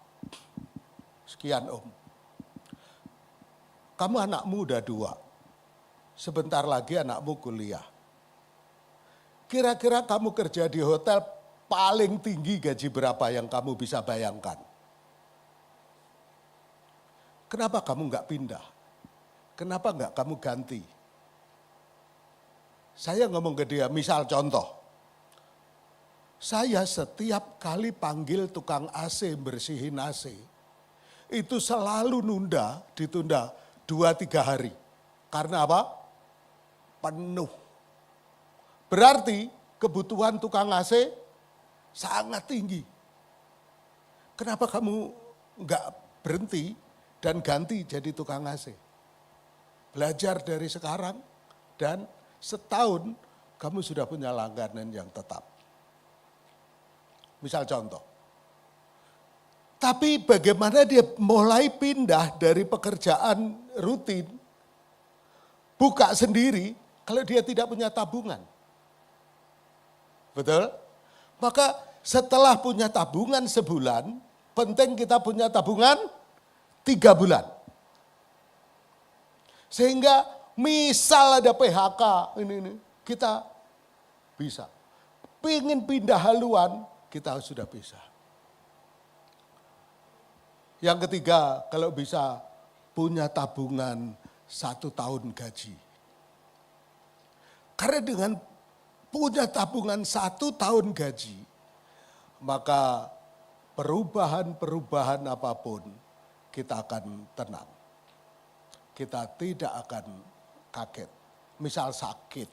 Sekian om. kamu anakmu udah 2. Sebentar lagi anakmu kuliah. Kira-kira kamu kerja di hotel paling tinggi gaji berapa yang kamu bisa bayangkan? Kenapa kamu nggak pindah? Kenapa nggak kamu ganti? Saya ngomong ke dia, misal contoh. Saya setiap kali panggil tukang AC bersihin AC, itu selalu ditunda 2-3 hari. Karena apa? Penuh. Berarti kebutuhan tukang AC sangat tinggi. Kenapa kamu nggak berhenti dan ganti jadi tukang AC? Belajar dari sekarang dan setahun kamu sudah punya langganan yang tetap. Misal contoh. Tapi bagaimana dia mulai pindah dari pekerjaan rutin, buka sendiri kalau dia tidak punya tabungan. Betul? Maka setelah punya tabungan sebulan, penting kita punya tabungan 3 bulan. Sehingga misal ada PHK, ini kita bisa. Pengen pindah haluan, kita sudah bisa. Yang ketiga, kalau bisa punya tabungan 1 tahun gaji. Karena dengan punya tabungan 1 tahun gaji, maka perubahan-perubahan apapun kita akan tenang. Kita tidak akan kaget. Misal sakit,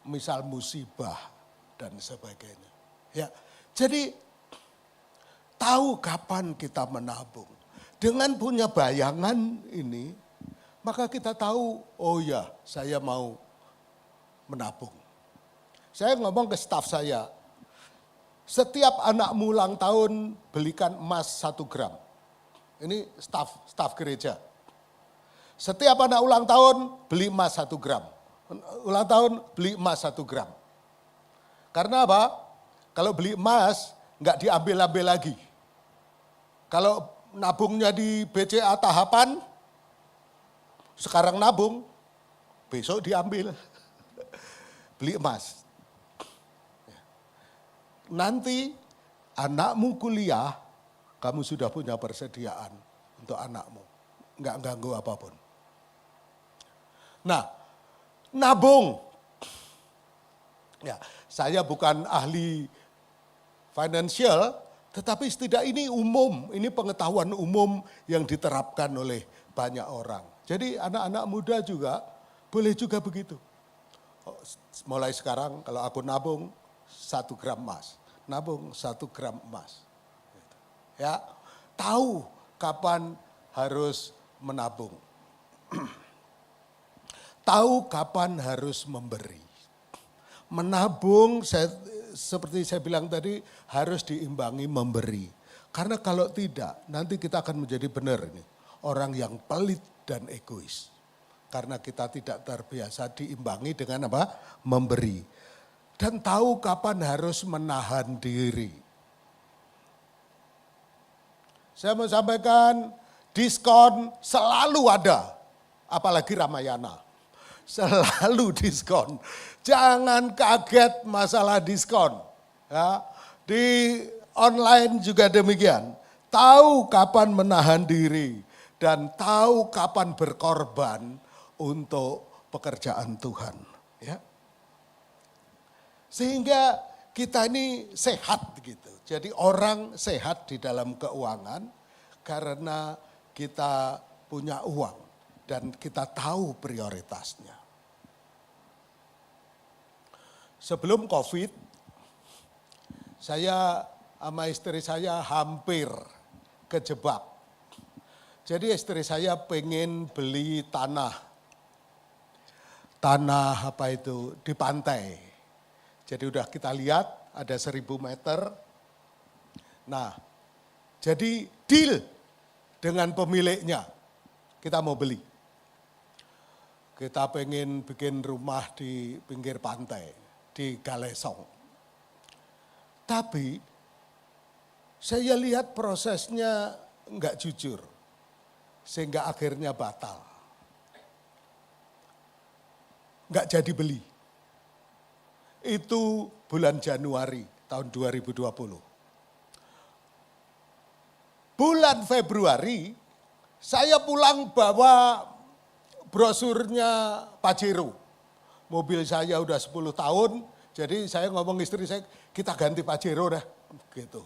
misal musibah, dan sebagainya. Ya, jadi tahu kapan kita menabung. Dengan punya bayangan ini, maka kita tahu, oh ya saya mau menabung. Saya ngomong ke staf saya, setiap anakmu ulang tahun belikan emas 1 gram. Ini staf gereja. Setiap anak ulang tahun beli emas 1 gram. Ulang tahun beli emas 1 gram. Karena apa? Kalau beli emas nggak diambil-ambil lagi. Kalau nabungnya di BCA tahapan, sekarang nabung, besok diambil. Beli emas. Nanti anakmu kuliah, kamu sudah punya persediaan untuk anakmu. Nggak ganggu apapun. Nah, nabung. Ya, saya bukan ahli financial, tetapi setidak ini umum. Ini pengetahuan umum yang diterapkan oleh banyak orang. Jadi anak-anak muda juga boleh juga begitu. Mulai sekarang kalau aku nabung 1 gram emas. Nabung 1 gram emas. Ya, tahu kapan harus menabung. Tahu kapan harus memberi. Menabung, seperti saya bilang tadi, harus diimbangi memberi. Karena kalau tidak, nanti kita akan menjadi benar ini. Orang yang pelit dan egois. Karena kita tidak terbiasa diimbangi dengan apa? Memberi. Dan tahu kapan harus menahan diri. Saya mau sampaikan, diskon selalu ada. Apalagi Ramayana. Selalu diskon. Jangan kaget masalah diskon. Ya, di online juga demikian. Tahu kapan menahan diri dan tahu kapan berkorban untuk pekerjaan Tuhan. Ya. Sehingga kita ini sehat gitu. Jadi orang sehat di dalam keuangan karena kita punya uang dan kita tahu prioritasnya. Sebelum COVID, saya sama istri saya hampir kejebak. Jadi istri saya pengen beli tanah apa itu di pantai. Jadi udah kita lihat ada 1000 meter. Nah, jadi deal dengan pemiliknya. Kita mau beli. Kita pengen bikin rumah di pinggir pantai. Di Galesong. Tapi saya lihat prosesnya enggak jujur. sehingga akhirnya batal. Nggak jadi beli. Itu bulan Januari tahun 2020. Bulan Februari saya pulang bawa brosurnya Pajero. Mobil saya udah 10 tahun, jadi saya ngomong istri saya, kita ganti Pajero dah. Gitu.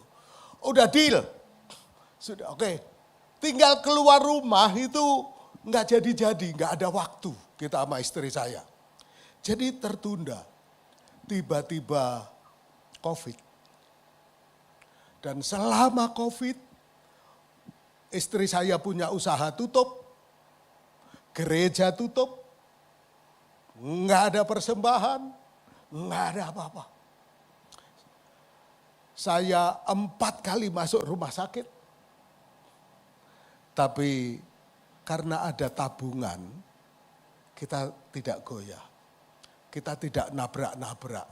Udah deal. Sudah oke. Tinggal keluar rumah itu nggak jadi-jadi, nggak ada waktu kita sama istri saya. Jadi tertunda. Tiba-tiba COVID. Dan selama COVID, istri saya punya usaha tutup, gereja tutup, nggak ada persembahan, nggak ada apa-apa. Saya 4 kali masuk rumah sakit. Tapi karena ada tabungan, kita tidak goyah. Kita tidak nabrak-nabrak.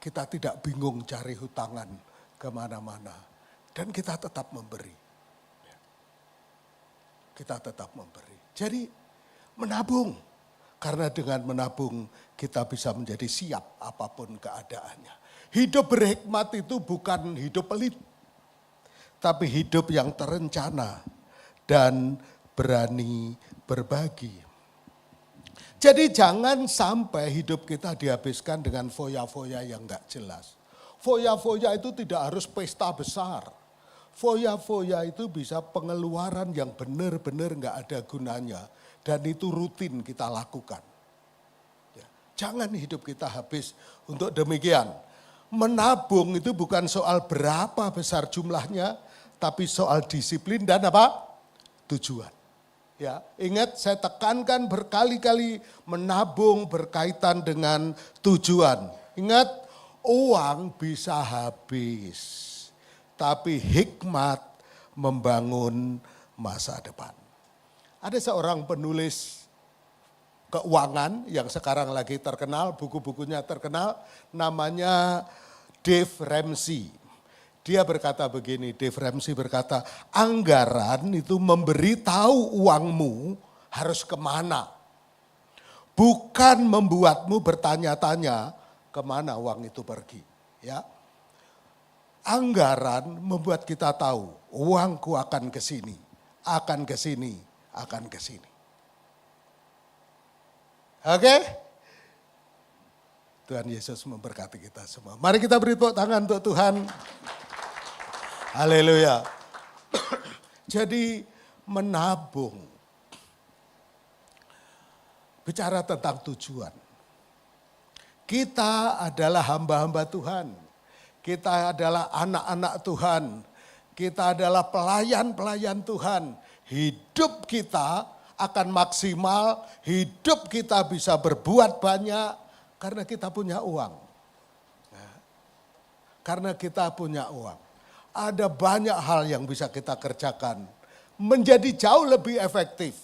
Kita tidak bingung cari hutangan kemana-mana. Dan kita tetap memberi. Kita tetap memberi. Jadi menabung. Karena dengan menabung kita bisa menjadi siap apapun keadaannya. Hidup berhikmat itu bukan hidup pelit. Tapi hidup yang terencana dan berani berbagi. Jadi jangan sampai hidup kita dihabiskan dengan foya-foya yang gak jelas. Foya-foya itu tidak harus pesta besar. Foya-foya itu bisa pengeluaran yang benar-benar gak ada gunanya. Dan itu rutin kita lakukan. Ya, jangan hidup kita habis untuk demikian. Menabung itu bukan soal berapa besar jumlahnya, tapi soal disiplin dan apa? Tujuan. Ya, ingat saya tekankan berkali-kali menabung berkaitan dengan tujuan. Ingat, uang bisa habis, tapi hikmat membangun masa depan. Ada seorang penulis keuangan yang sekarang lagi terkenal, buku-bukunya terkenal, namanya Dave Ramsey. Dia berkata begini, Dave Ramsey berkata, anggaran itu memberitahu uangmu harus kemana. Bukan membuatmu bertanya-tanya kemana uang itu pergi. Ya, anggaran membuat kita tahu uangku akan ke sini, akan ke sini, akan ke sini. Oke? Tuhan Yesus memberkati kita semua. Mari kita beri tepuk tangan untuk Tuhan. Haleluya. Jadi menabung. Bicara tentang tujuan. Kita adalah hamba-hamba Tuhan. Kita adalah anak-anak Tuhan. Kita adalah pelayan-pelayan Tuhan. Hidup kita akan maksimal. Hidup kita bisa berbuat banyak. Karena kita punya uang. Karena kita punya uang. Ada banyak hal yang bisa kita kerjakan. Menjadi jauh lebih efektif.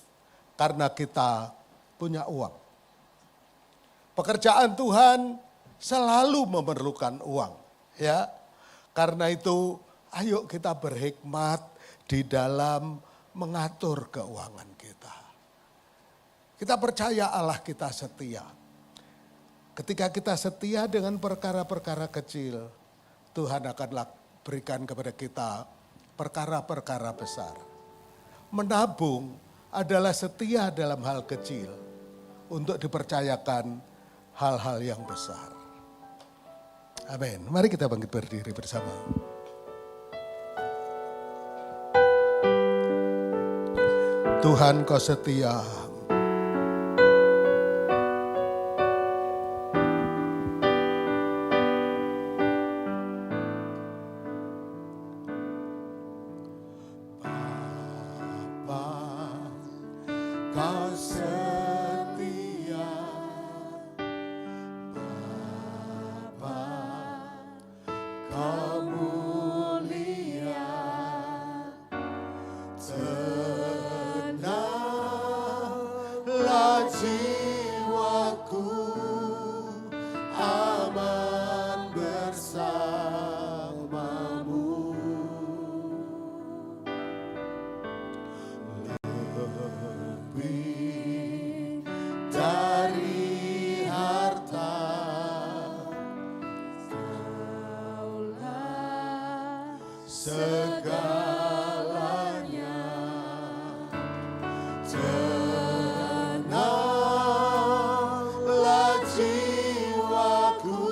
Karena kita punya uang. Pekerjaan Tuhan selalu memerlukan uang. Ya, karena itu ayo kita berhikmat di dalam mengatur keuangan kita. Kita percaya Allah kita setia. Ketika kita setia dengan perkara-perkara kecil, Tuhan akan berikan kepada kita perkara-perkara besar. Menabung adalah setia dalam hal kecil untuk dipercayakan hal-hal yang besar. Amin. Mari kita bangkit berdiri bersama. Tuhan kau setia. segalanya. Tenanglah jiwaku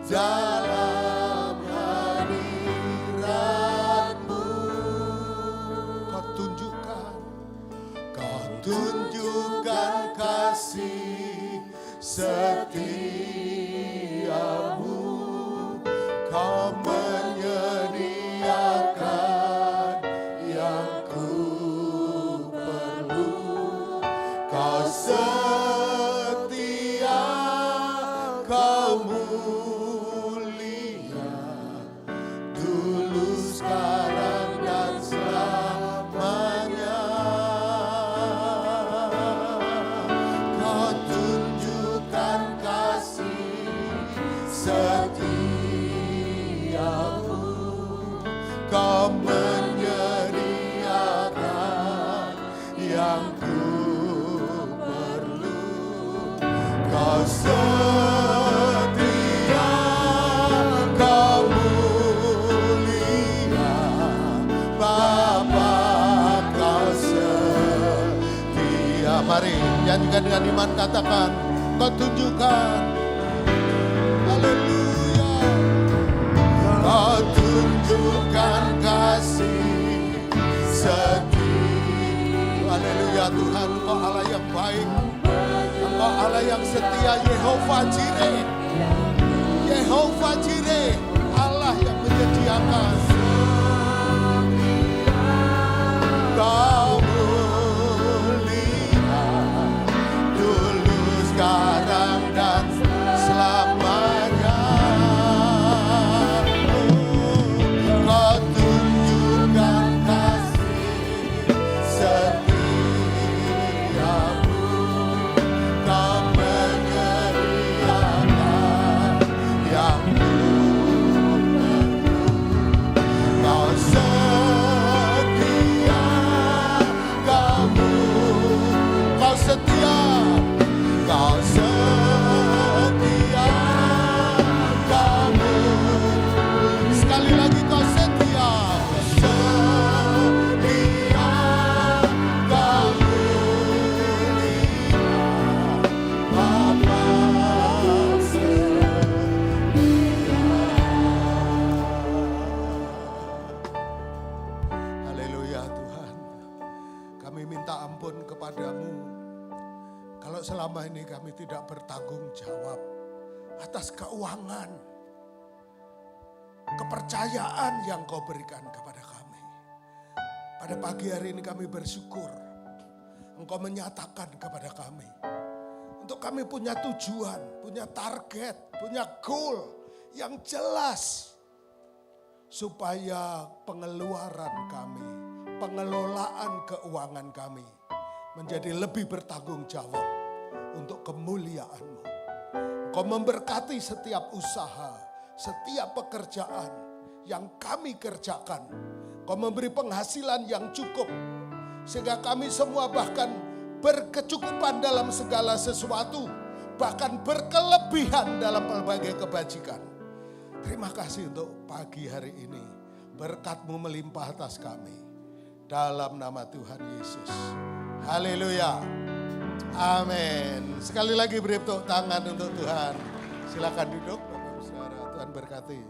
dalam hadirat-Mu. Kau tunjukkan kasih setiamu. Kau menyediakan yang ku perlu. Kau setia, kau mulia, dulu, sekarang, dan selamanya. Kau tunjukkan kasih setiamu. Kau menyediakan yang ku perlu. Kau setia, kau mulia, Bapa, kau setia. Mari nyanyikan dengan iman, katakan, kau tunjukkan. Haleluya. Kau tunjukkan kasih setia. Haleluya Tuhan, Engkau Allah yang baik. Engkau Allah yang setia, Yehova Jireh. Yehova Jireh, Allah yang menyediakan. Kau mulia, dulu, sekarang, dan selamanya. Kau tunjukkan kasih setiamu. Kau menyediakan yang ku perlu. Kau setia, kau setia, kau setia, kamu. Sekali lagi kau setia, setia, kamu. Bapa setia. Haleluya Tuhan, kami minta ampun kepadamu kalau selama ini kami tidak bertanggung jawab atas keuangan, kepercayaan yang Kau berikan kepada kami. Pada pagi hari ini kami bersyukur Engkau menyatakan kepada kami untuk kami punya tujuan, punya target, punya goal yang jelas supaya pengeluaran kami, pengelolaan keuangan kami menjadi lebih bertanggung jawab untuk kemuliaan-Mu. Engkau memberkati setiap usaha, setiap pekerjaan yang kami kerjakan. Engkau memberi penghasilan yang cukup sehingga kami semua bahkan berkecukupan dalam segala sesuatu, bahkan berkelebihan dalam berbagai kebajikan. Terima kasih untuk pagi hari ini. Berkat-Mu melimpah atas kami. Dalam nama Tuhan Yesus. Haleluya. Amin. Sekali lagi beri tepuk tangan untuk Tuhan. Silakan duduk Bapak Ibu Saudara. Tuhan berkati.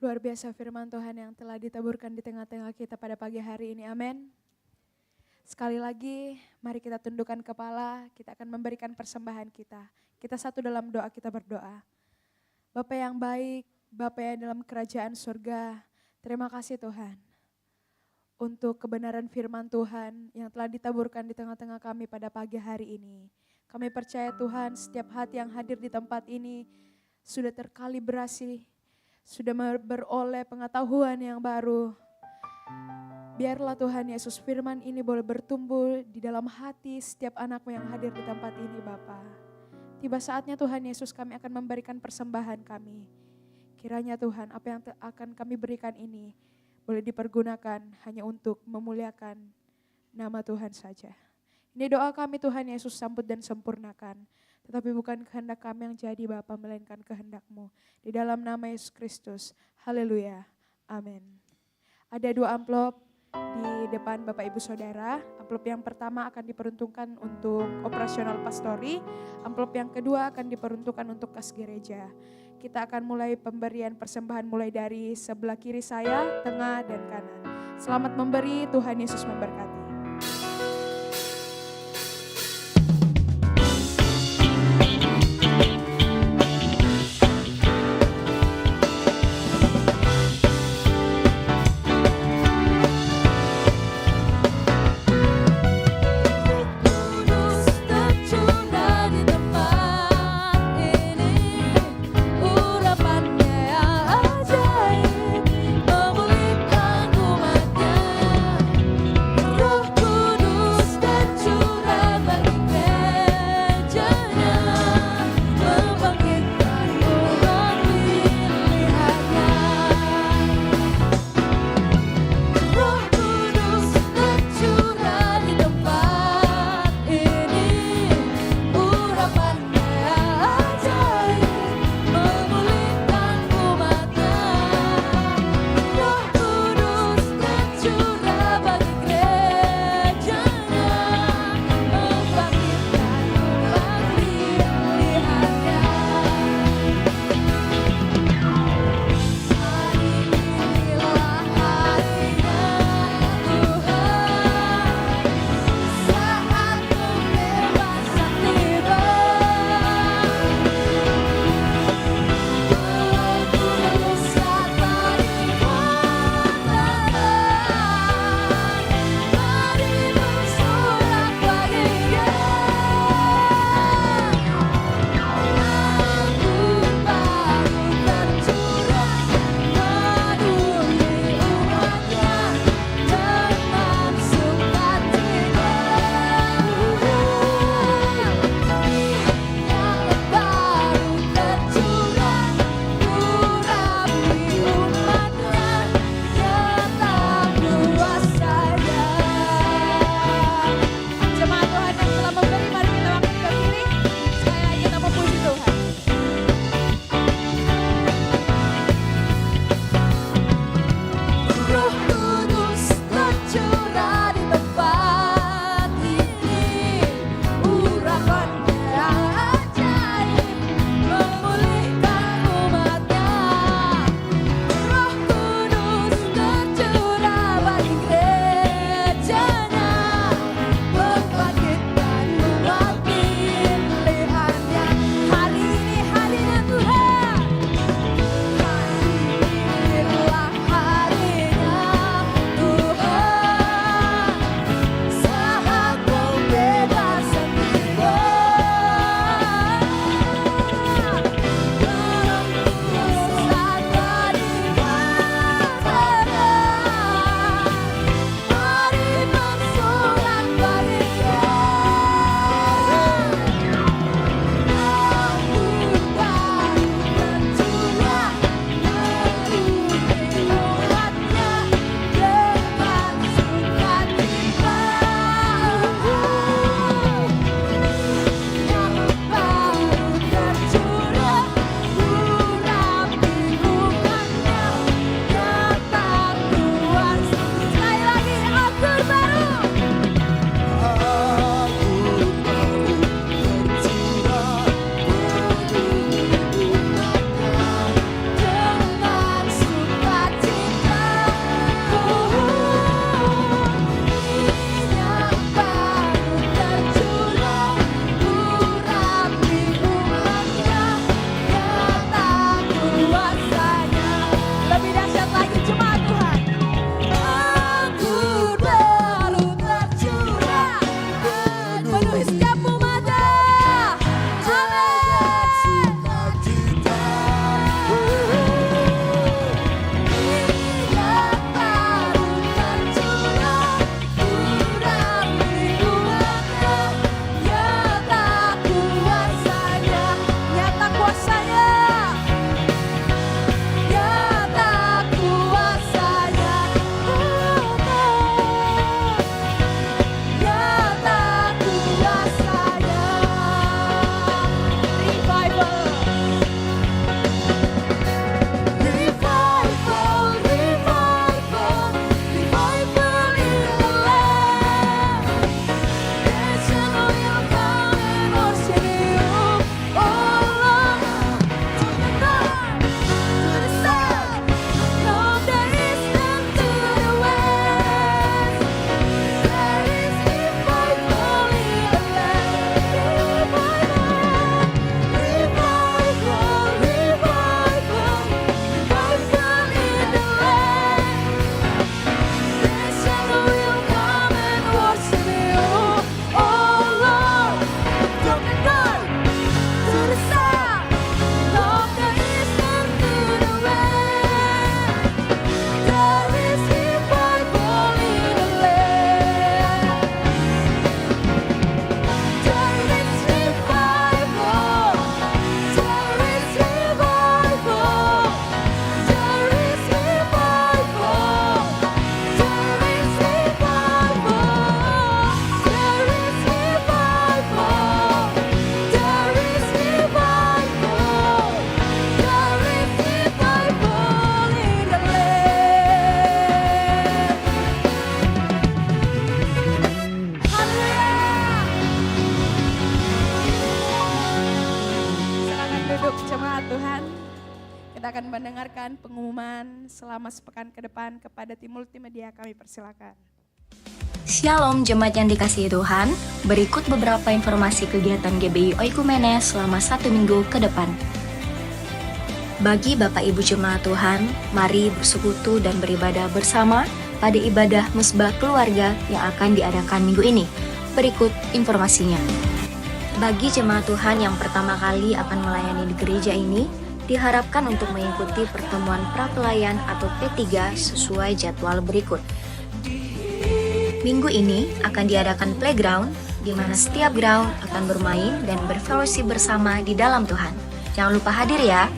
Luar biasa firman Tuhan yang telah ditaburkan di tengah-tengah kita pada pagi hari ini. Amin. Sekali lagi, mari kita tundukkan kepala, kita akan memberikan persembahan kita. Kita satu dalam doa, kita berdoa. Bapa yang baik, Bapa yang dalam kerajaan surga, terima kasih Tuhan. Untuk kebenaran firman Tuhan yang telah ditaburkan di tengah-tengah kami pada pagi hari ini. Kami percaya Tuhan, setiap hati yang hadir di tempat ini sudah terkalibrasi, sudah beroleh pengetahuan yang baru. Biarlah Tuhan Yesus firman ini boleh bertumbuh di dalam hati setiap anak-Mu yang hadir di tempat ini Bapa. Tiba saatnya Tuhan Yesus kami akan memberikan persembahan kami. Kiranya Tuhan apa yang akan kami berikan ini boleh dipergunakan hanya untuk memuliakan nama Tuhan saja. Ini doa kami Tuhan Yesus, sambut dan sempurnakan. Tetapi bukan kehendak kami yang jadi Bapa, melainkan kehendak-Mu. Di dalam nama Yesus Kristus. Haleluya. Amin. Ada 2 amplop di depan Bapak Ibu Saudara. Amplop yang pertama akan diperuntukkan untuk operasional pastori. Amplop yang kedua akan diperuntukkan untuk kas gereja. Kita akan mulai pemberian persembahan mulai dari sebelah kiri saya, tengah dan kanan. Selamat memberi, Tuhan Yesus memberkati. Kudus tercurah di tempat ini, urapannya yang ajaib memulihkan umatnya. Roh memberikan pengumuman selama sepekan ke depan kepada tim multimedia, kami persilakan. Shalom jemaat yang dikasihi Tuhan, berikut beberapa informasi kegiatan GBI Oikumene selama 1 minggu ke depan. Bagi Bapak Ibu Jemaat Tuhan, mari bersekutu dan beribadah bersama pada ibadah Mesbah Keluarga yang akan diadakan minggu ini. Berikut informasinya. Bagi jemaat Tuhan yang pertama kali akan melayani di gereja ini, diharapkan untuk mengikuti pertemuan prapelayan atau P3 sesuai jadwal berikut. Minggu ini akan diadakan playground, di mana setiap ground akan bermain dan berfellowship bersama di dalam Tuhan. Jangan lupa hadir ya.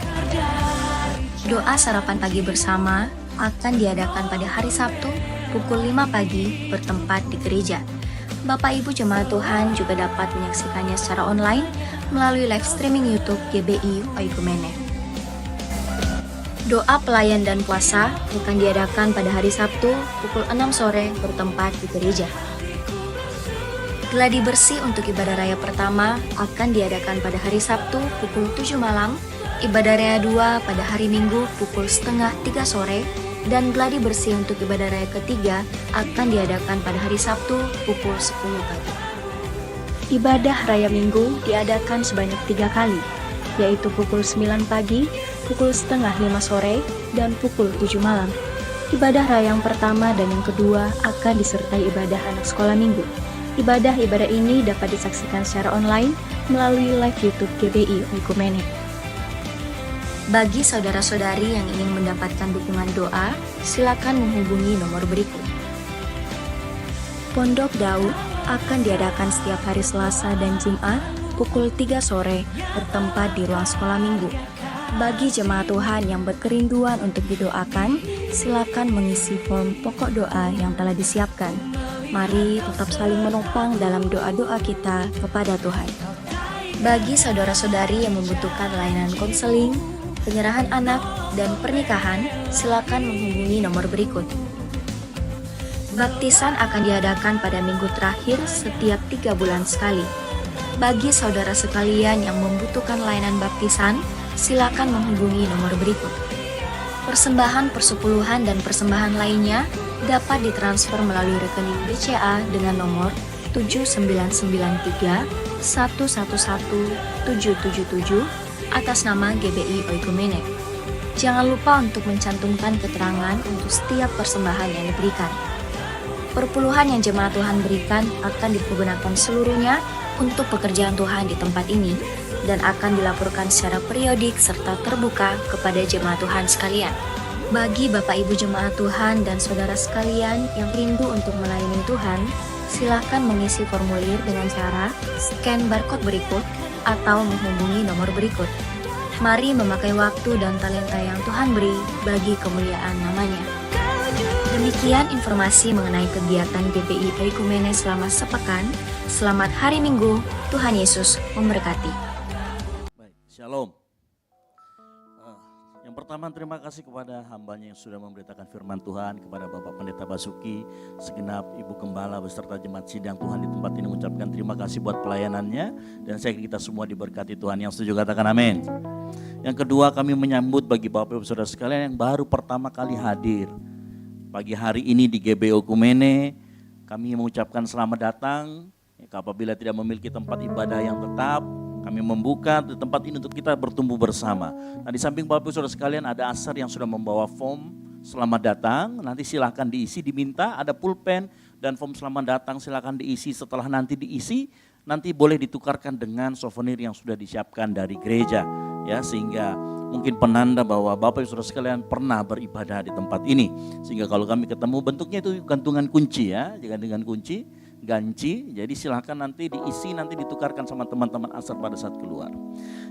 Doa sarapan pagi bersama akan diadakan pada hari Sabtu pukul 5 pagi bertempat di gereja. Bapak Ibu Jemaat Tuhan juga dapat menyaksikannya secara online melalui live streaming YouTube GBI Oikumene. Doa pelayan dan puasa akan diadakan pada hari Sabtu pukul 6 sore bertempat di gereja. Gladi bersih untuk ibadah raya pertama akan diadakan pada hari Sabtu pukul 7 malam, ibadah raya 2 pada hari Minggu pukul setengah 3 sore, dan gladi bersih untuk ibadah raya ketiga akan diadakan pada hari Sabtu pukul 10 pagi. Ibadah raya Minggu diadakan sebanyak 3 kali, yaitu pukul 9 pagi, pukul setengah 5 sore, dan pukul 7 malam. Ibadah raya yang pertama dan yang kedua akan disertai ibadah anak sekolah minggu. Ibadah-ibadah ini dapat disaksikan secara online melalui live YouTube GBI Oikumene. Bagi saudara-saudari yang ingin mendapatkan dukungan doa, silakan menghubungi nomor berikut. Pondok Daud akan diadakan setiap hari Selasa dan Jumat pukul 3 sore bertempat di ruang sekolah minggu. Bagi jemaat Tuhan yang berkerinduan untuk didoakan, silakan mengisi form pokok doa yang telah disiapkan. Mari tetap saling menopang dalam doa-doa kita kepada Tuhan. Bagi saudara-saudari yang membutuhkan layanan konseling, penyerahan anak, dan pernikahan, silakan menghubungi nomor berikut. Baptisan akan diadakan pada minggu terakhir setiap 3 bulan sekali. Bagi saudara sekalian yang membutuhkan layanan baptisan, silakan menghubungi nomor berikut. Persembahan persepuluhan dan persembahan lainnya dapat ditransfer melalui rekening BCA dengan nomor 7993 111 777 atas nama GBI Oikumene. Jangan lupa untuk mencantumkan keterangan untuk setiap persembahan yang diberikan. Perpuluhan yang jemaat Tuhan berikan akan dipergunakan seluruhnya untuk pekerjaan Tuhan di tempat ini dan akan dilaporkan secara periodik serta terbuka kepada jemaat Tuhan sekalian. Bagi Bapak Ibu jemaat Tuhan dan saudara sekalian yang rindu untuk melayani Tuhan, silakan mengisi formulir dengan cara scan barcode berikut atau menghubungi nomor berikut. Mari memakai waktu dan talenta yang Tuhan beri bagi kemuliaan namanya. Demikian informasi mengenai kegiatan GBI Oikumene selama sepekan. Selamat hari Minggu, Tuhan Yesus memberkati. Baik, shalom. Yang pertama terima kasih kepada hambanya yang sudah memberitakan firman Tuhan, kepada Bapak Pendeta Basuki, segenap Ibu Gembala beserta jemaat sidang Tuhan di tempat ini mengucapkan terima kasih buat pelayanannya, dan saya kita semua diberkati Tuhan. Yang setuju katakan amin. Yang kedua, kami menyambut bagi Bapak Ibu Saudara sekalian yang baru pertama kali hadir pagi hari ini di GBI Oikumene. Kami mengucapkan selamat datang. Apabila tidak memiliki tempat ibadah yang tetap, kami membuka di tempat ini untuk kita bertumbuh bersama. Nah, di samping Bapak Ibu Saudara sekalian ada Asar yang sudah membawa form selamat datang. Nanti silakan diisi, diminta ada pulpen dan form selamat datang silakan diisi. Setelah nanti diisi, nanti boleh ditukarkan dengan souvenir yang sudah disiapkan dari gereja, ya, sehingga mungkin penanda bahwa Bapak Ibu Saudara sekalian pernah beribadah di tempat ini. Sehingga kalau kami ketemu, bentuknya itu gantungan kunci, ya, gantungan kunci, ganci. Jadi silakan nanti diisi, nanti ditukarkan sama teman-teman Asar pada saat keluar.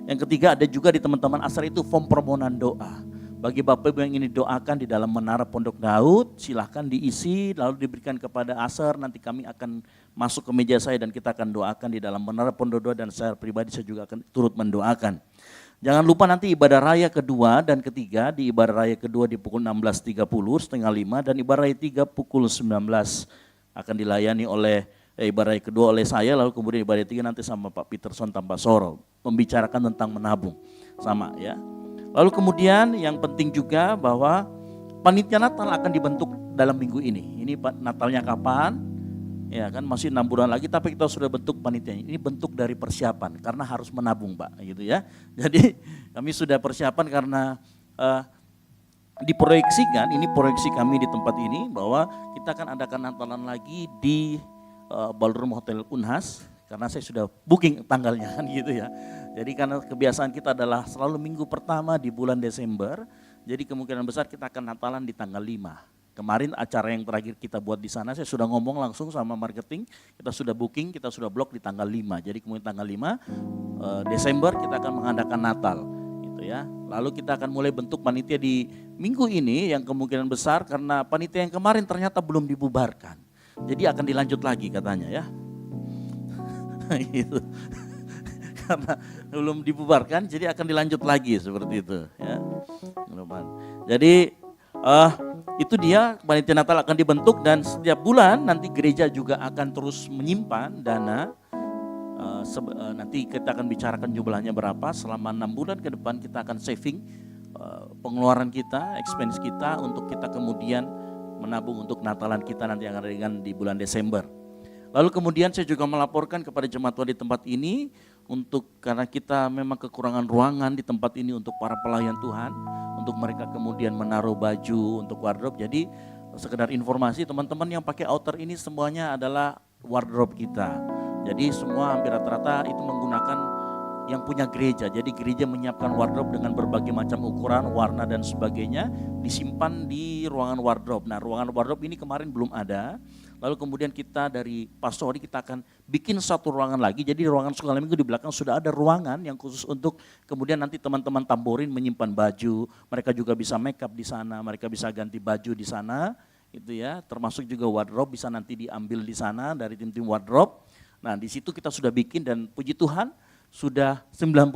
Yang ketiga, ada juga di teman-teman Asar itu form permohonan doa. Bagi Bapak Ibu yang ingin didoakan di dalam Menara Pondok Daud, silahkan diisi lalu diberikan kepada Asar. Nanti kami akan masuk ke meja saya dan kita akan doakan di dalam Menara Pondok Daud, dan saya pribadi saya juga akan turut mendoakan. Jangan lupa nanti ibadah raya kedua dan ketiga, di ibadah raya kedua di pukul 16.30, setengah 5, dan ibadah raya 3 pukul 19 akan dilayani oleh ibadah raya kedua oleh saya, lalu kemudian ibadah raya 3 nanti sama Pak Peterson Tambasoro, membicarakan tentang menabung, sama, ya. Lalu kemudian yang penting juga bahwa panitia Natal akan dibentuk dalam minggu ini. Ini Natalnya kapan? Ya kan masih 6 bulan lagi, tapi kita sudah bentuk panitianya. Ini bentuk dari persiapan karena harus menabung, Pak, gitu ya. Jadi kami sudah persiapan karena diproyeksikan, ini proyeksi kami di tempat ini bahwa kita akan adakan Natalan lagi di Ballroom Hotel Unhas. Karena saya sudah booking tanggalnya kan gitu ya. Jadi karena kebiasaan kita adalah selalu minggu pertama di bulan Desember. Jadi kemungkinan besar kita akan Natalan di tanggal 5. Kemarin acara yang terakhir kita buat di sana saya sudah ngomong langsung sama marketing. Kita sudah booking, kita sudah blok di tanggal 5. Jadi kemudian tanggal 5 Desember kita akan mengadakan Natal. Gitu ya. Lalu kita akan mulai bentuk panitia di minggu ini yang kemungkinan besar karena panitia yang kemarin ternyata belum dibubarkan. Jadi akan dilanjut lagi katanya ya. Gitu. Karena belum dibubarkan jadi akan dilanjut lagi seperti itu ya. Jadi itu dia panitia Natal akan dibentuk dan setiap bulan nanti gereja juga akan terus menyimpan dana. Nanti kita akan bicarakan jumlahnya berapa selama 6 bulan ke depan kita akan saving pengeluaran kita, expense kita untuk kita kemudian menabung untuk Natalan kita nanti yang akan di bulan Desember. Lalu kemudian saya juga melaporkan kepada jemaat Tuhan di tempat ini karena kita memang kekurangan ruangan di tempat ini untuk para pelayan Tuhan, untuk mereka kemudian menaruh baju untuk wardrobe. Jadi sekedar informasi teman-teman yang pakai outer ini semuanya adalah wardrobe kita. Jadi semua hampir rata-rata itu menggunakan yang punya gereja. Jadi gereja menyiapkan wardrobe dengan berbagai macam ukuran, warna dan sebagainya disimpan di ruangan wardrobe. Nah ruangan wardrobe ini kemarin belum ada. Lalu kemudian kita dari Pastori kita akan bikin satu ruangan lagi. Jadi ruangan segala minggu di belakang sudah ada ruangan yang khusus untuk kemudian nanti teman-teman tamborin menyimpan baju. Mereka juga bisa make up di sana, mereka bisa ganti baju di sana, gitu ya. Termasuk juga wardrobe bisa nanti diambil di sana dari tim-tim wardrobe. Nah di situ kita sudah bikin dan puji Tuhan sudah 90%.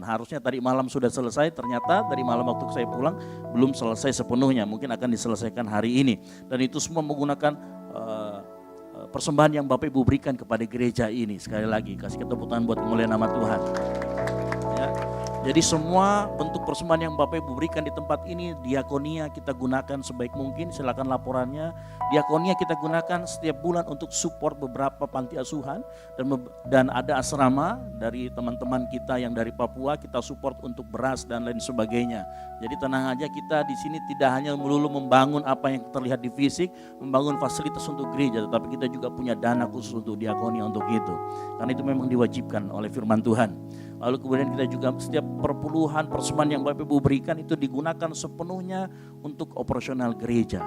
Harusnya tadi malam sudah selesai, ternyata tadi malam waktu saya pulang belum selesai sepenuhnya. Mungkin akan diselesaikan hari ini. Dan itu semua menggunakan persembahan yang Bapak Ibu berikan kepada gereja ini. Sekali lagi kasih tepuk tangan buat kemuliaan nama Tuhan ya. Jadi semua bentuk persembahan yang Bapak Ibu berikan di tempat ini, diakonia kita gunakan sebaik mungkin, silakan laporannya. Diakonia kita gunakan setiap bulan untuk support beberapa panti asuhan dan ada asrama dari teman-teman kita yang dari Papua, kita support untuk beras dan lain sebagainya. Jadi tenang aja, kita di sini tidak hanya melulu membangun apa yang terlihat di fisik, membangun fasilitas untuk gereja, tetapi kita juga punya dana khusus untuk diakonia untuk itu. Karena itu memang diwajibkan oleh firman Tuhan. Lalu kemudian kita juga setiap perpuluhan persembahan yang Bapak Ibu berikan itu digunakan sepenuhnya untuk operasional gereja.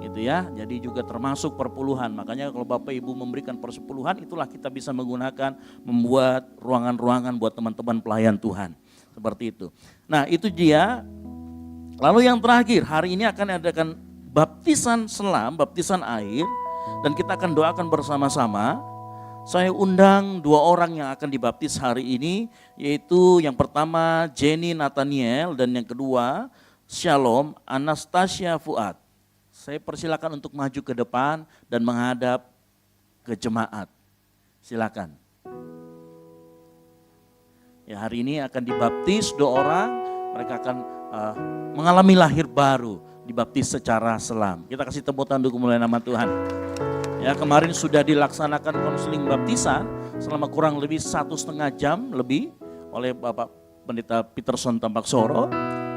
Gitu ya. Jadi juga termasuk perpuluhan. Makanya kalau Bapak Ibu memberikan persepuluhan itulah kita bisa menggunakan membuat ruangan-ruangan buat teman-teman pelayan Tuhan. Seperti itu. Nah, itu dia. Lalu yang terakhir, hari ini akan adakan baptisan selam, baptisan air dan kita akan doakan bersama-sama. Saya undang 2 orang yang akan dibaptis hari ini, yaitu yang pertama Jenny Nathaniel dan yang kedua Shalom Anastasia Fuad. Saya persilakan untuk maju ke depan dan menghadap ke jemaat. Silakan. Ya, hari ini akan dibaptis 2 orang, mereka akan mengalami lahir baru, dibaptis secara selam. Kita kasih tepuk tangan untuk kemuliaan nama Tuhan. Ya, kemarin sudah dilaksanakan konseling baptisan selama kurang lebih 1,5 jam lebih oleh Bapak Pendeta Peterson Tambaksoro.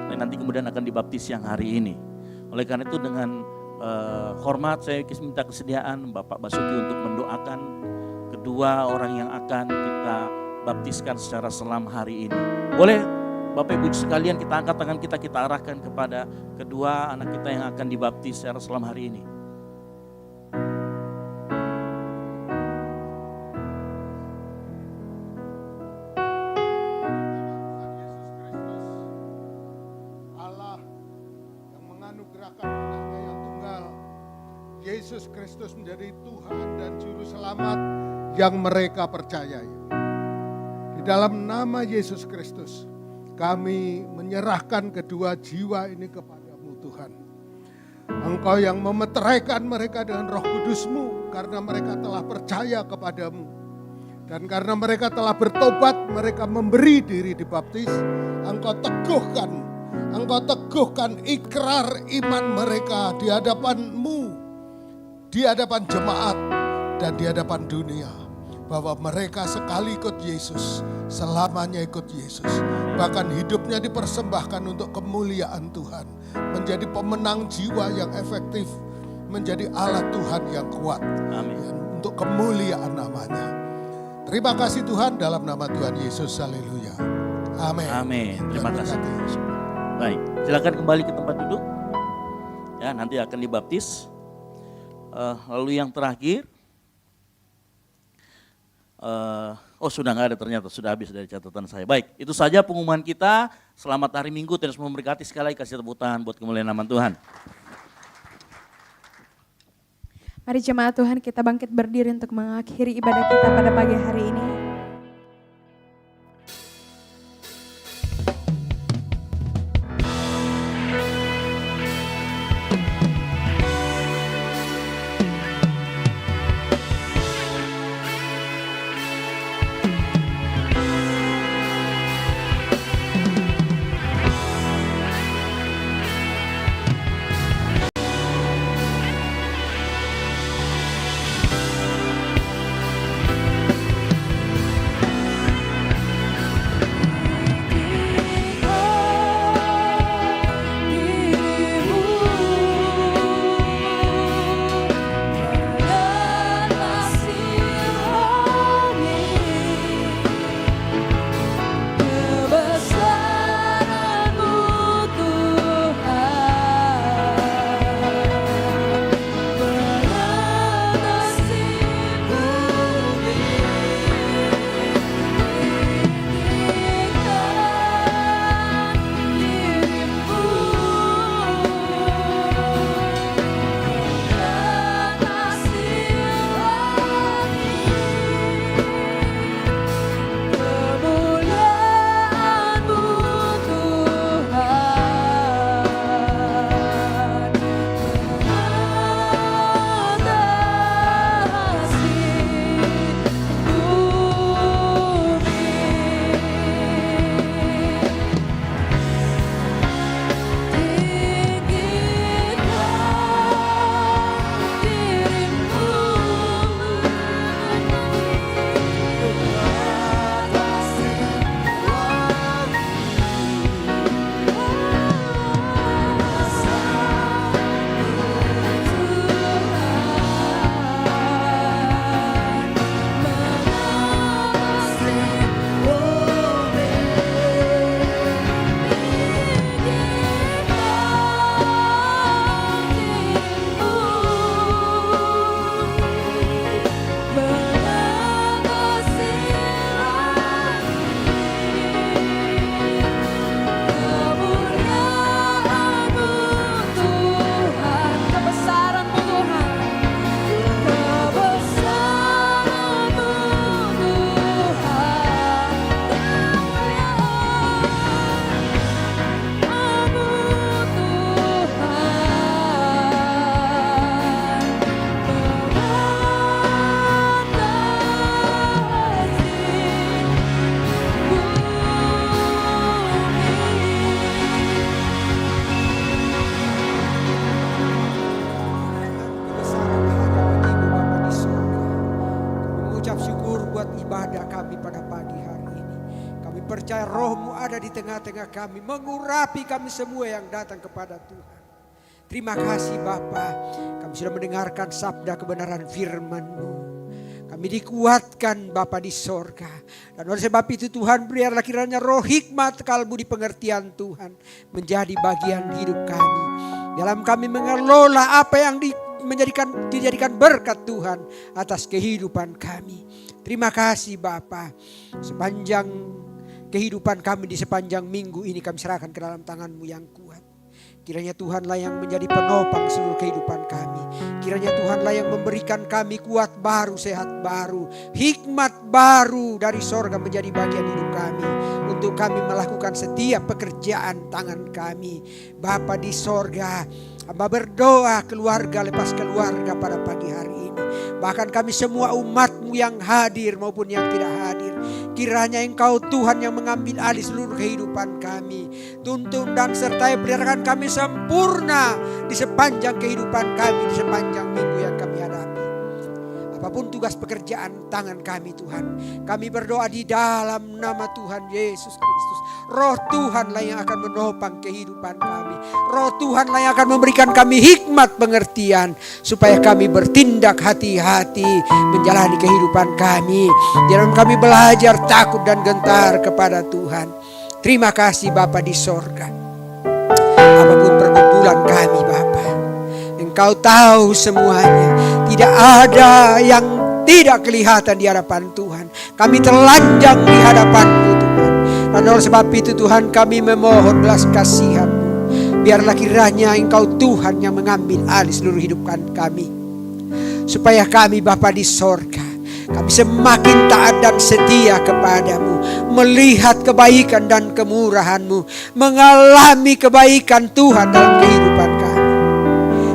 Dan nanti kemudian akan dibaptis yang hari ini. Oleh karena itu dengan hormat saya minta kesediaan Bapak Basuki untuk mendoakan kedua orang yang akan kita baptiskan secara selam hari ini. Boleh Bapak Ibu sekalian kita angkat tangan kita arahkan kepada kedua anak kita yang akan dibaptis secara selam hari ini. Yesus Kristus menjadi Tuhan dan Juru Selamat yang mereka percayai. Di dalam nama Yesus Kristus, kami menyerahkan kedua jiwa ini kepadamu Tuhan. Engkau yang memeteraikan mereka dengan Roh Kudus-Mu karena mereka telah percaya kepadamu. Dan karena mereka telah bertobat, mereka memberi diri dibaptis. Engkau teguhkan ikrar iman mereka di hadapan-Mu, di hadapan jemaat dan di hadapan dunia. Bahwa mereka sekali ikut Yesus, selamanya ikut Yesus. Bahkan hidupnya dipersembahkan untuk kemuliaan Tuhan. Menjadi pemenang jiwa yang efektif, menjadi alat Tuhan yang kuat. Amin. Untuk kemuliaan namanya. Terima kasih Tuhan, dalam nama Tuhan Yesus, haleluya. Amin. Amin. Terima Tuhan kasih. berkati. Baik, silakan kembali ke tempat duduk. Ya, nanti akan dibaptis. Lalu yang terakhir, sudah nggak ada ternyata, sudah habis dari catatan saya. Baik, itu saja pengumuman kita. Selamat hari Minggu, Tuhan Yesus memberkati. Sekali lagi kasih tepuk tangan buat kemuliaan nama Tuhan. Mari jemaat Tuhan kita bangkit berdiri untuk mengakhiri ibadah kita pada pagi hari ini. percaya Roh-Mu ada di tengah-tengah kami, mengurapi kami semua yang datang kepada Tuhan. Terima kasih Bapa, kami sudah mendengarkan sabda kebenaran firman-Mu. Kami dikuatkan Bapa di sorga. Dan oleh sebab itu Tuhan, biarlah kiranya roh hikmat kalbu di pengertian Tuhan menjadi bagian hidup kami. Dalam kami mengelola apa yang dijadikan berkat Tuhan atas kehidupan kami. Terima kasih Bapa. Sepanjang kehidupan kami di sepanjang minggu ini kami serahkan ke dalam tangan-Mu yang kuat. Kiranya Tuhanlah yang menjadi penopang seluruh kehidupan kami. Kiranya Tuhanlah yang memberikan kami kuat baru, sehat baru, hikmat baru dari sorga menjadi bagian hidup kami. Untuk kami melakukan setiap pekerjaan tangan kami. Bapa di sorga, hamba berdoa keluarga lepas keluarga pada pagi hari ini. Bahkan kami semua umat-Mu yang hadir maupun yang tidak hadir. Kiranya Engkau Tuhan yang mengambil alih seluruh kehidupan kami. Tuntun dan sertai peliharakan kami sempurna di sepanjang kehidupan kami, di sepanjang minggu yang kami hadapi. Apapun tugas pekerjaan tangan kami Tuhan, kami berdoa di dalam nama Tuhan Yesus Kristus. Roh Tuhanlah yang akan menopang kehidupan kami. Roh Tuhanlah yang akan memberikan kami hikmat pengertian, supaya kami bertindak hati-hati menjalani kehidupan kami. Jangan kami belajar takut dan gentar kepada Tuhan. Terima kasih Bapa di sorga. Apapun pergumulan kami Bapa, Engkau tahu semuanya. Tidak ada yang tidak kelihatan di hadapan Tuhan. Kami telanjang di hadapan-Mu Tuhan. Dan oleh sebab itu Tuhan, kami memohon belas kasihan-Mu. Biarlah kiranya Engkau Tuhan yang mengambil alih seluruh hidup kami. Supaya kami Bapa di sorga, kami semakin taat dan setia kepadamu, melihat kebaikan dan kemurahan-Mu, mengalami kebaikan Tuhan dalam kehidupan kami.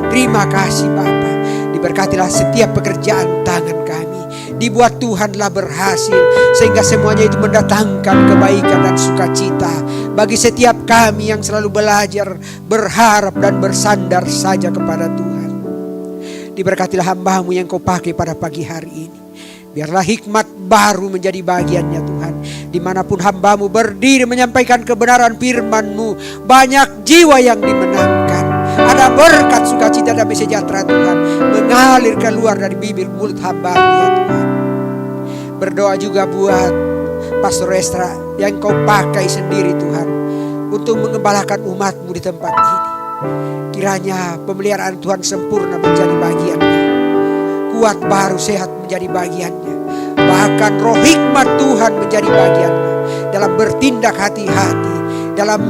Terima kasih Bapa. Diberkatilah setiap pekerjaan tangan kami. Dibuat Tuhanlah berhasil, sehingga semuanya itu mendatangkan kebaikan dan sukacita bagi setiap kami yang selalu belajar, berharap dan bersandar saja kepada Tuhan. Diberkatilah hamba-Mu yang Kau pakai pada pagi hari ini. Biarlah hikmat baru menjadi bagiannya Tuhan. Dimanapun hamba-Mu berdiri menyampaikan kebenaran firman-Mu, banyak jiwa yang dimenangkan. Ada berkat sukacita dan sejahtera Tuhan mengalir keluar dari bibir mulut hamba-Mu ya Tuhan. Berdoa juga buat Pastor Estra yang Kau pakai sendiri Tuhan, untuk mengembalakan umat-Mu di tempat ini. Kiranya pemeliharaan Tuhan sempurna menjadi bagiannya. Kuat baru sehat menjadi bagiannya. Bahkan roh hikmat Tuhan menjadi bagiannya. Dalam bertindak hati-hati, dalam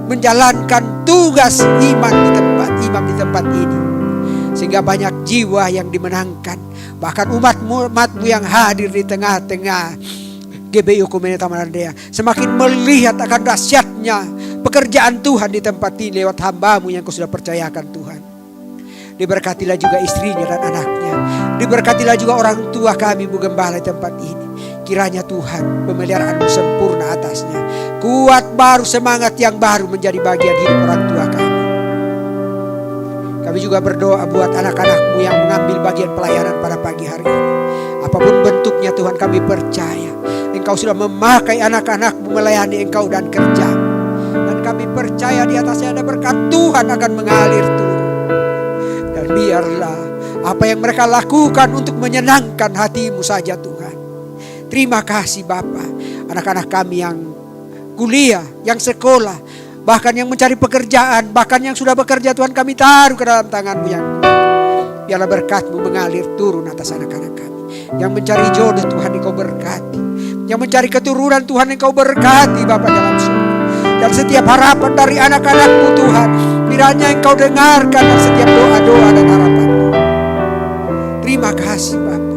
menjalankan tugas imam di tempat ini. Sehingga banyak jiwa yang dimenangkan. Bahkan umat-Mu yang hadir di tengah-tengah GBI Oikumene Tamarandea semakin melihat akan dahsyatnya pekerjaan Tuhan di tempat ini lewat hamba-Mu yang Kau sudah percayakan Tuhan. Diberkatilah juga istrinya dan anaknya. Diberkatilah juga orang tua kami Bu Gembala di tempat ini. Kiranya Tuhan pemeliharaan-Mu sempurna atasnya. Kuat baru, semangat yang baru menjadi bagian hidup orang tua kami. Kami juga berdoa buat anak-anak-Mu yang mengambil bagian pelayanan pada pagi hari ini. Apapun bentuknya Tuhan, kami percaya Engkau sudah memakai anak-anak-Mu melayani Engkau dan kerja. Dan kami percaya di atasnya ada berkat Tuhan akan mengalir turun. Dan biarlah apa yang mereka lakukan untuk menyenangkan hati-Mu saja Tuhan. Terima kasih Bapa. Anak-anak kami yang kuliah, yang sekolah, bahkan yang mencari pekerjaan, bahkan yang sudah bekerja Tuhan, kami taruh ke dalam tangan-Mu yang kuat. Biarlah berkat-Mu mengalir turun atas anak-anak kami. Yang mencari jodoh Tuhan Engkau berkati. Yang mencari keturunan Tuhan Engkau berkati Bapa dalam surga. Dan setiap harapan dari anak-anak-Mu Tuhan, kiranya Engkau dengarkan dan setiap doa-doa dan harapan-Mu. Terima kasih Bapa.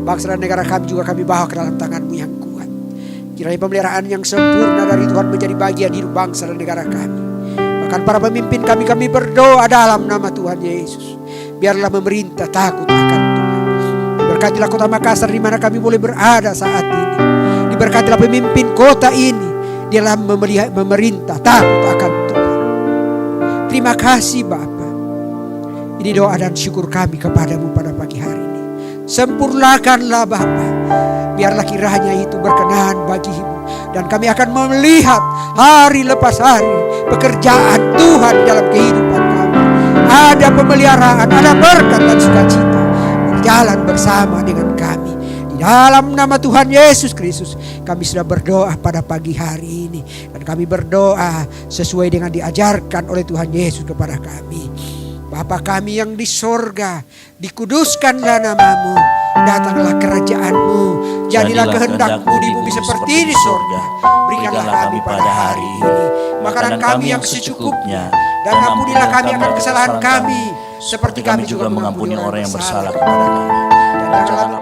Bangsa dan negara kami juga kami bawa ke dalam tangan-Mu yang kuat. Kiranya pemeliharaan yang sempurna dari Tuhan menjadi bagian hidup bangsa dan negara kami. Bahkan para pemimpin kami berdoa dalam nama Tuhan Yesus. Biarlah memerintah takut akan Tuhan. Diberkatilah kota Makassar di mana kami boleh berada saat ini. Diberkatilah pemimpin kota ini. Dialah memerintah takut akan Tuhan. Terima kasih Bapa. Ini doa dan syukur kami kepadamu pada pagi hari ini. Sempurnakanlah Bapa. Biarlah kiranya itu berkenan bagi-Mu. Dan kami akan melihat hari lepas hari pekerjaan Tuhan dalam kehidupan kami. Ada pemeliharaan, ada berkat dan sukacita berjalan bersama dengan kami. Di dalam nama Tuhan Yesus Kristus kami sudah berdoa pada pagi hari ini. Dan kami berdoa sesuai dengan diajarkan oleh Tuhan Yesus kepada kami. Bapa kami yang di sorga, dikuduskanlah nama-Mu, datanglah kerajaan-Mu, jadilah kehendak-Mu di bumi seperti di sorga. Berikanlah kami pada hari ini makanan kami yang secukupnya, dan ampunilah kami akan kesalahan kami, seperti kami juga mengampuni orang yang bersalah kepada kami. Dan janganlah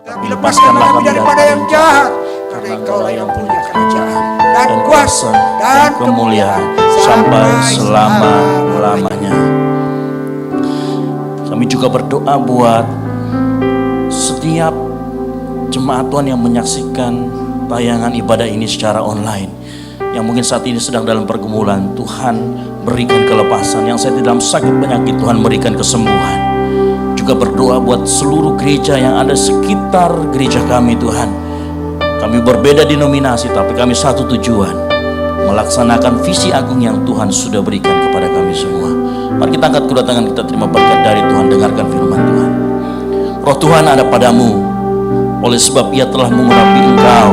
tapi lepaskanlah kami daripada yang jahat, karena Engkau-lah yang punya kerajaan dan kuasa dan kemuliaan sampai selama-lamanya. Kami juga berdoa buat setiap jemaat Tuhan yang menyaksikan tayangan ibadah ini secara online, yang mungkin saat ini sedang dalam pergumulan. Tuhan berikan kelepasan. Yang saya dalam sakit penyakit, Tuhan berikan kesembuhan. Juga berdoa buat seluruh gereja yang ada sekitar gereja kami, Tuhan. Kami berbeda denominasi, tapi kami satu tujuan, melaksanakan visi agung yang Tuhan sudah berikan kepada kami semua. Mari kita angkat kedua tangan, kita terima berkat dari Tuhan. Dengarkan firman Tuhan. Roh Tuhan ada padamu, oleh sebab Ia telah mengurapi engkau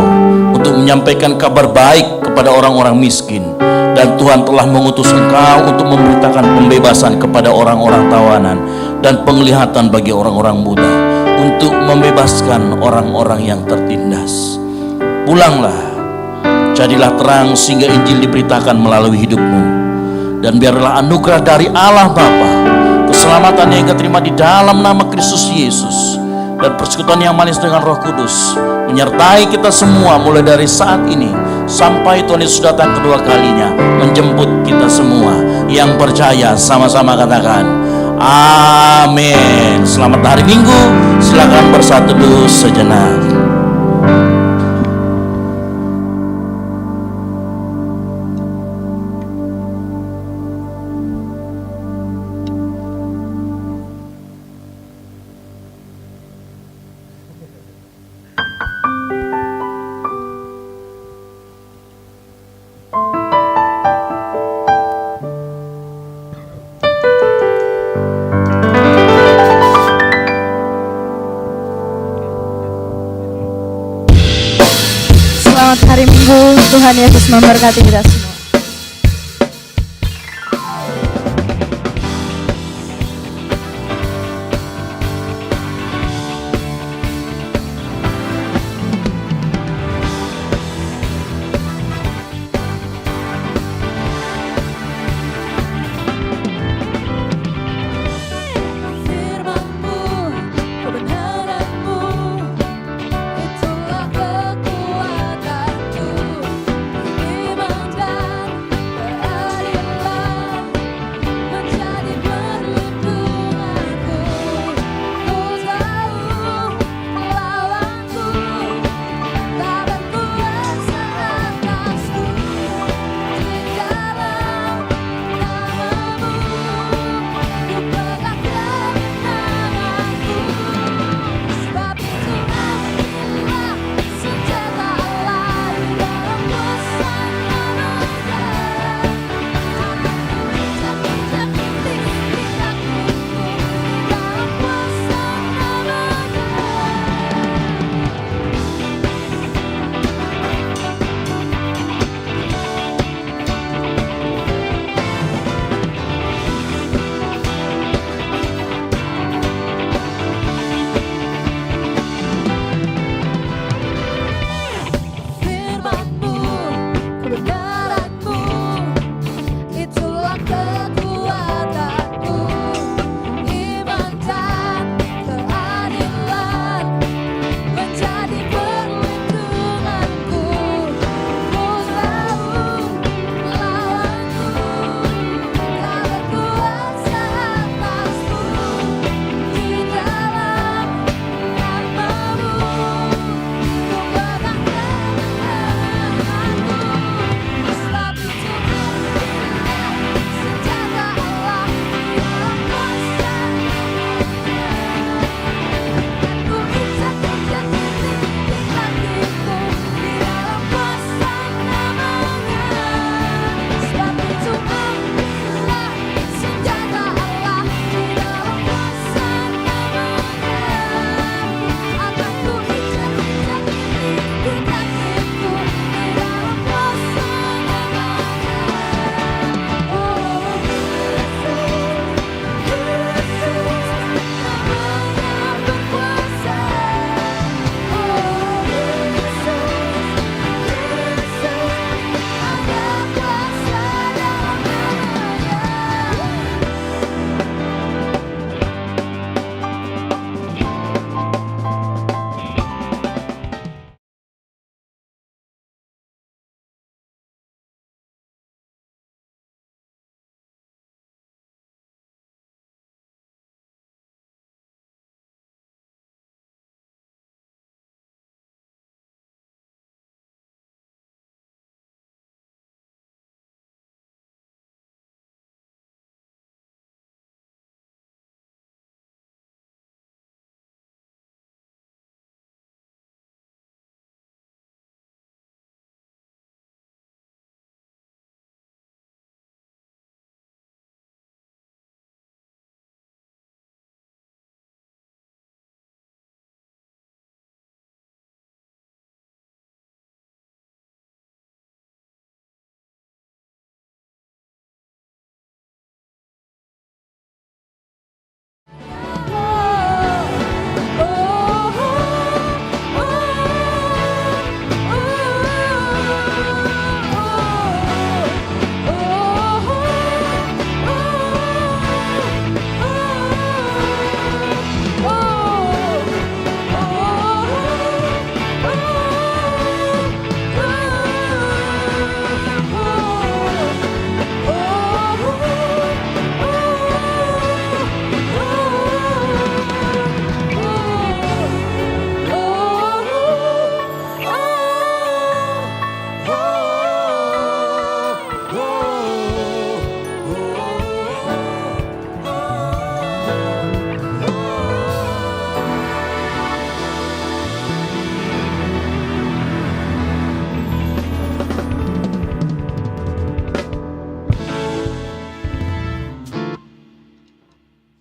untuk menyampaikan kabar baik kepada orang-orang miskin. Dan Tuhan telah mengutus engkau untuk memberitakan pembebasan kepada orang-orang tawanan dan penglihatan bagi orang-orang buta, untuk membebaskan orang-orang yang tertindas. Pulanglah, jadilah terang sehingga Injil diberitakan melalui hidupmu. Dan biarlah anugerah dari Allah Bapa, keselamatan yang kita terima di dalam nama Kristus Yesus, dan persekutuan yang manis dengan Roh Kudus menyertai kita semua mulai dari saat ini sampai Tuhan Yesus datang kedua kalinya menjemput kita semua. Yang percaya sama-sama katakan amin. Selamat hari Minggu. Silakan bersatu dulu sejenak. Selamat hari Minggu, Tuhan Yesus memberkati kita semua.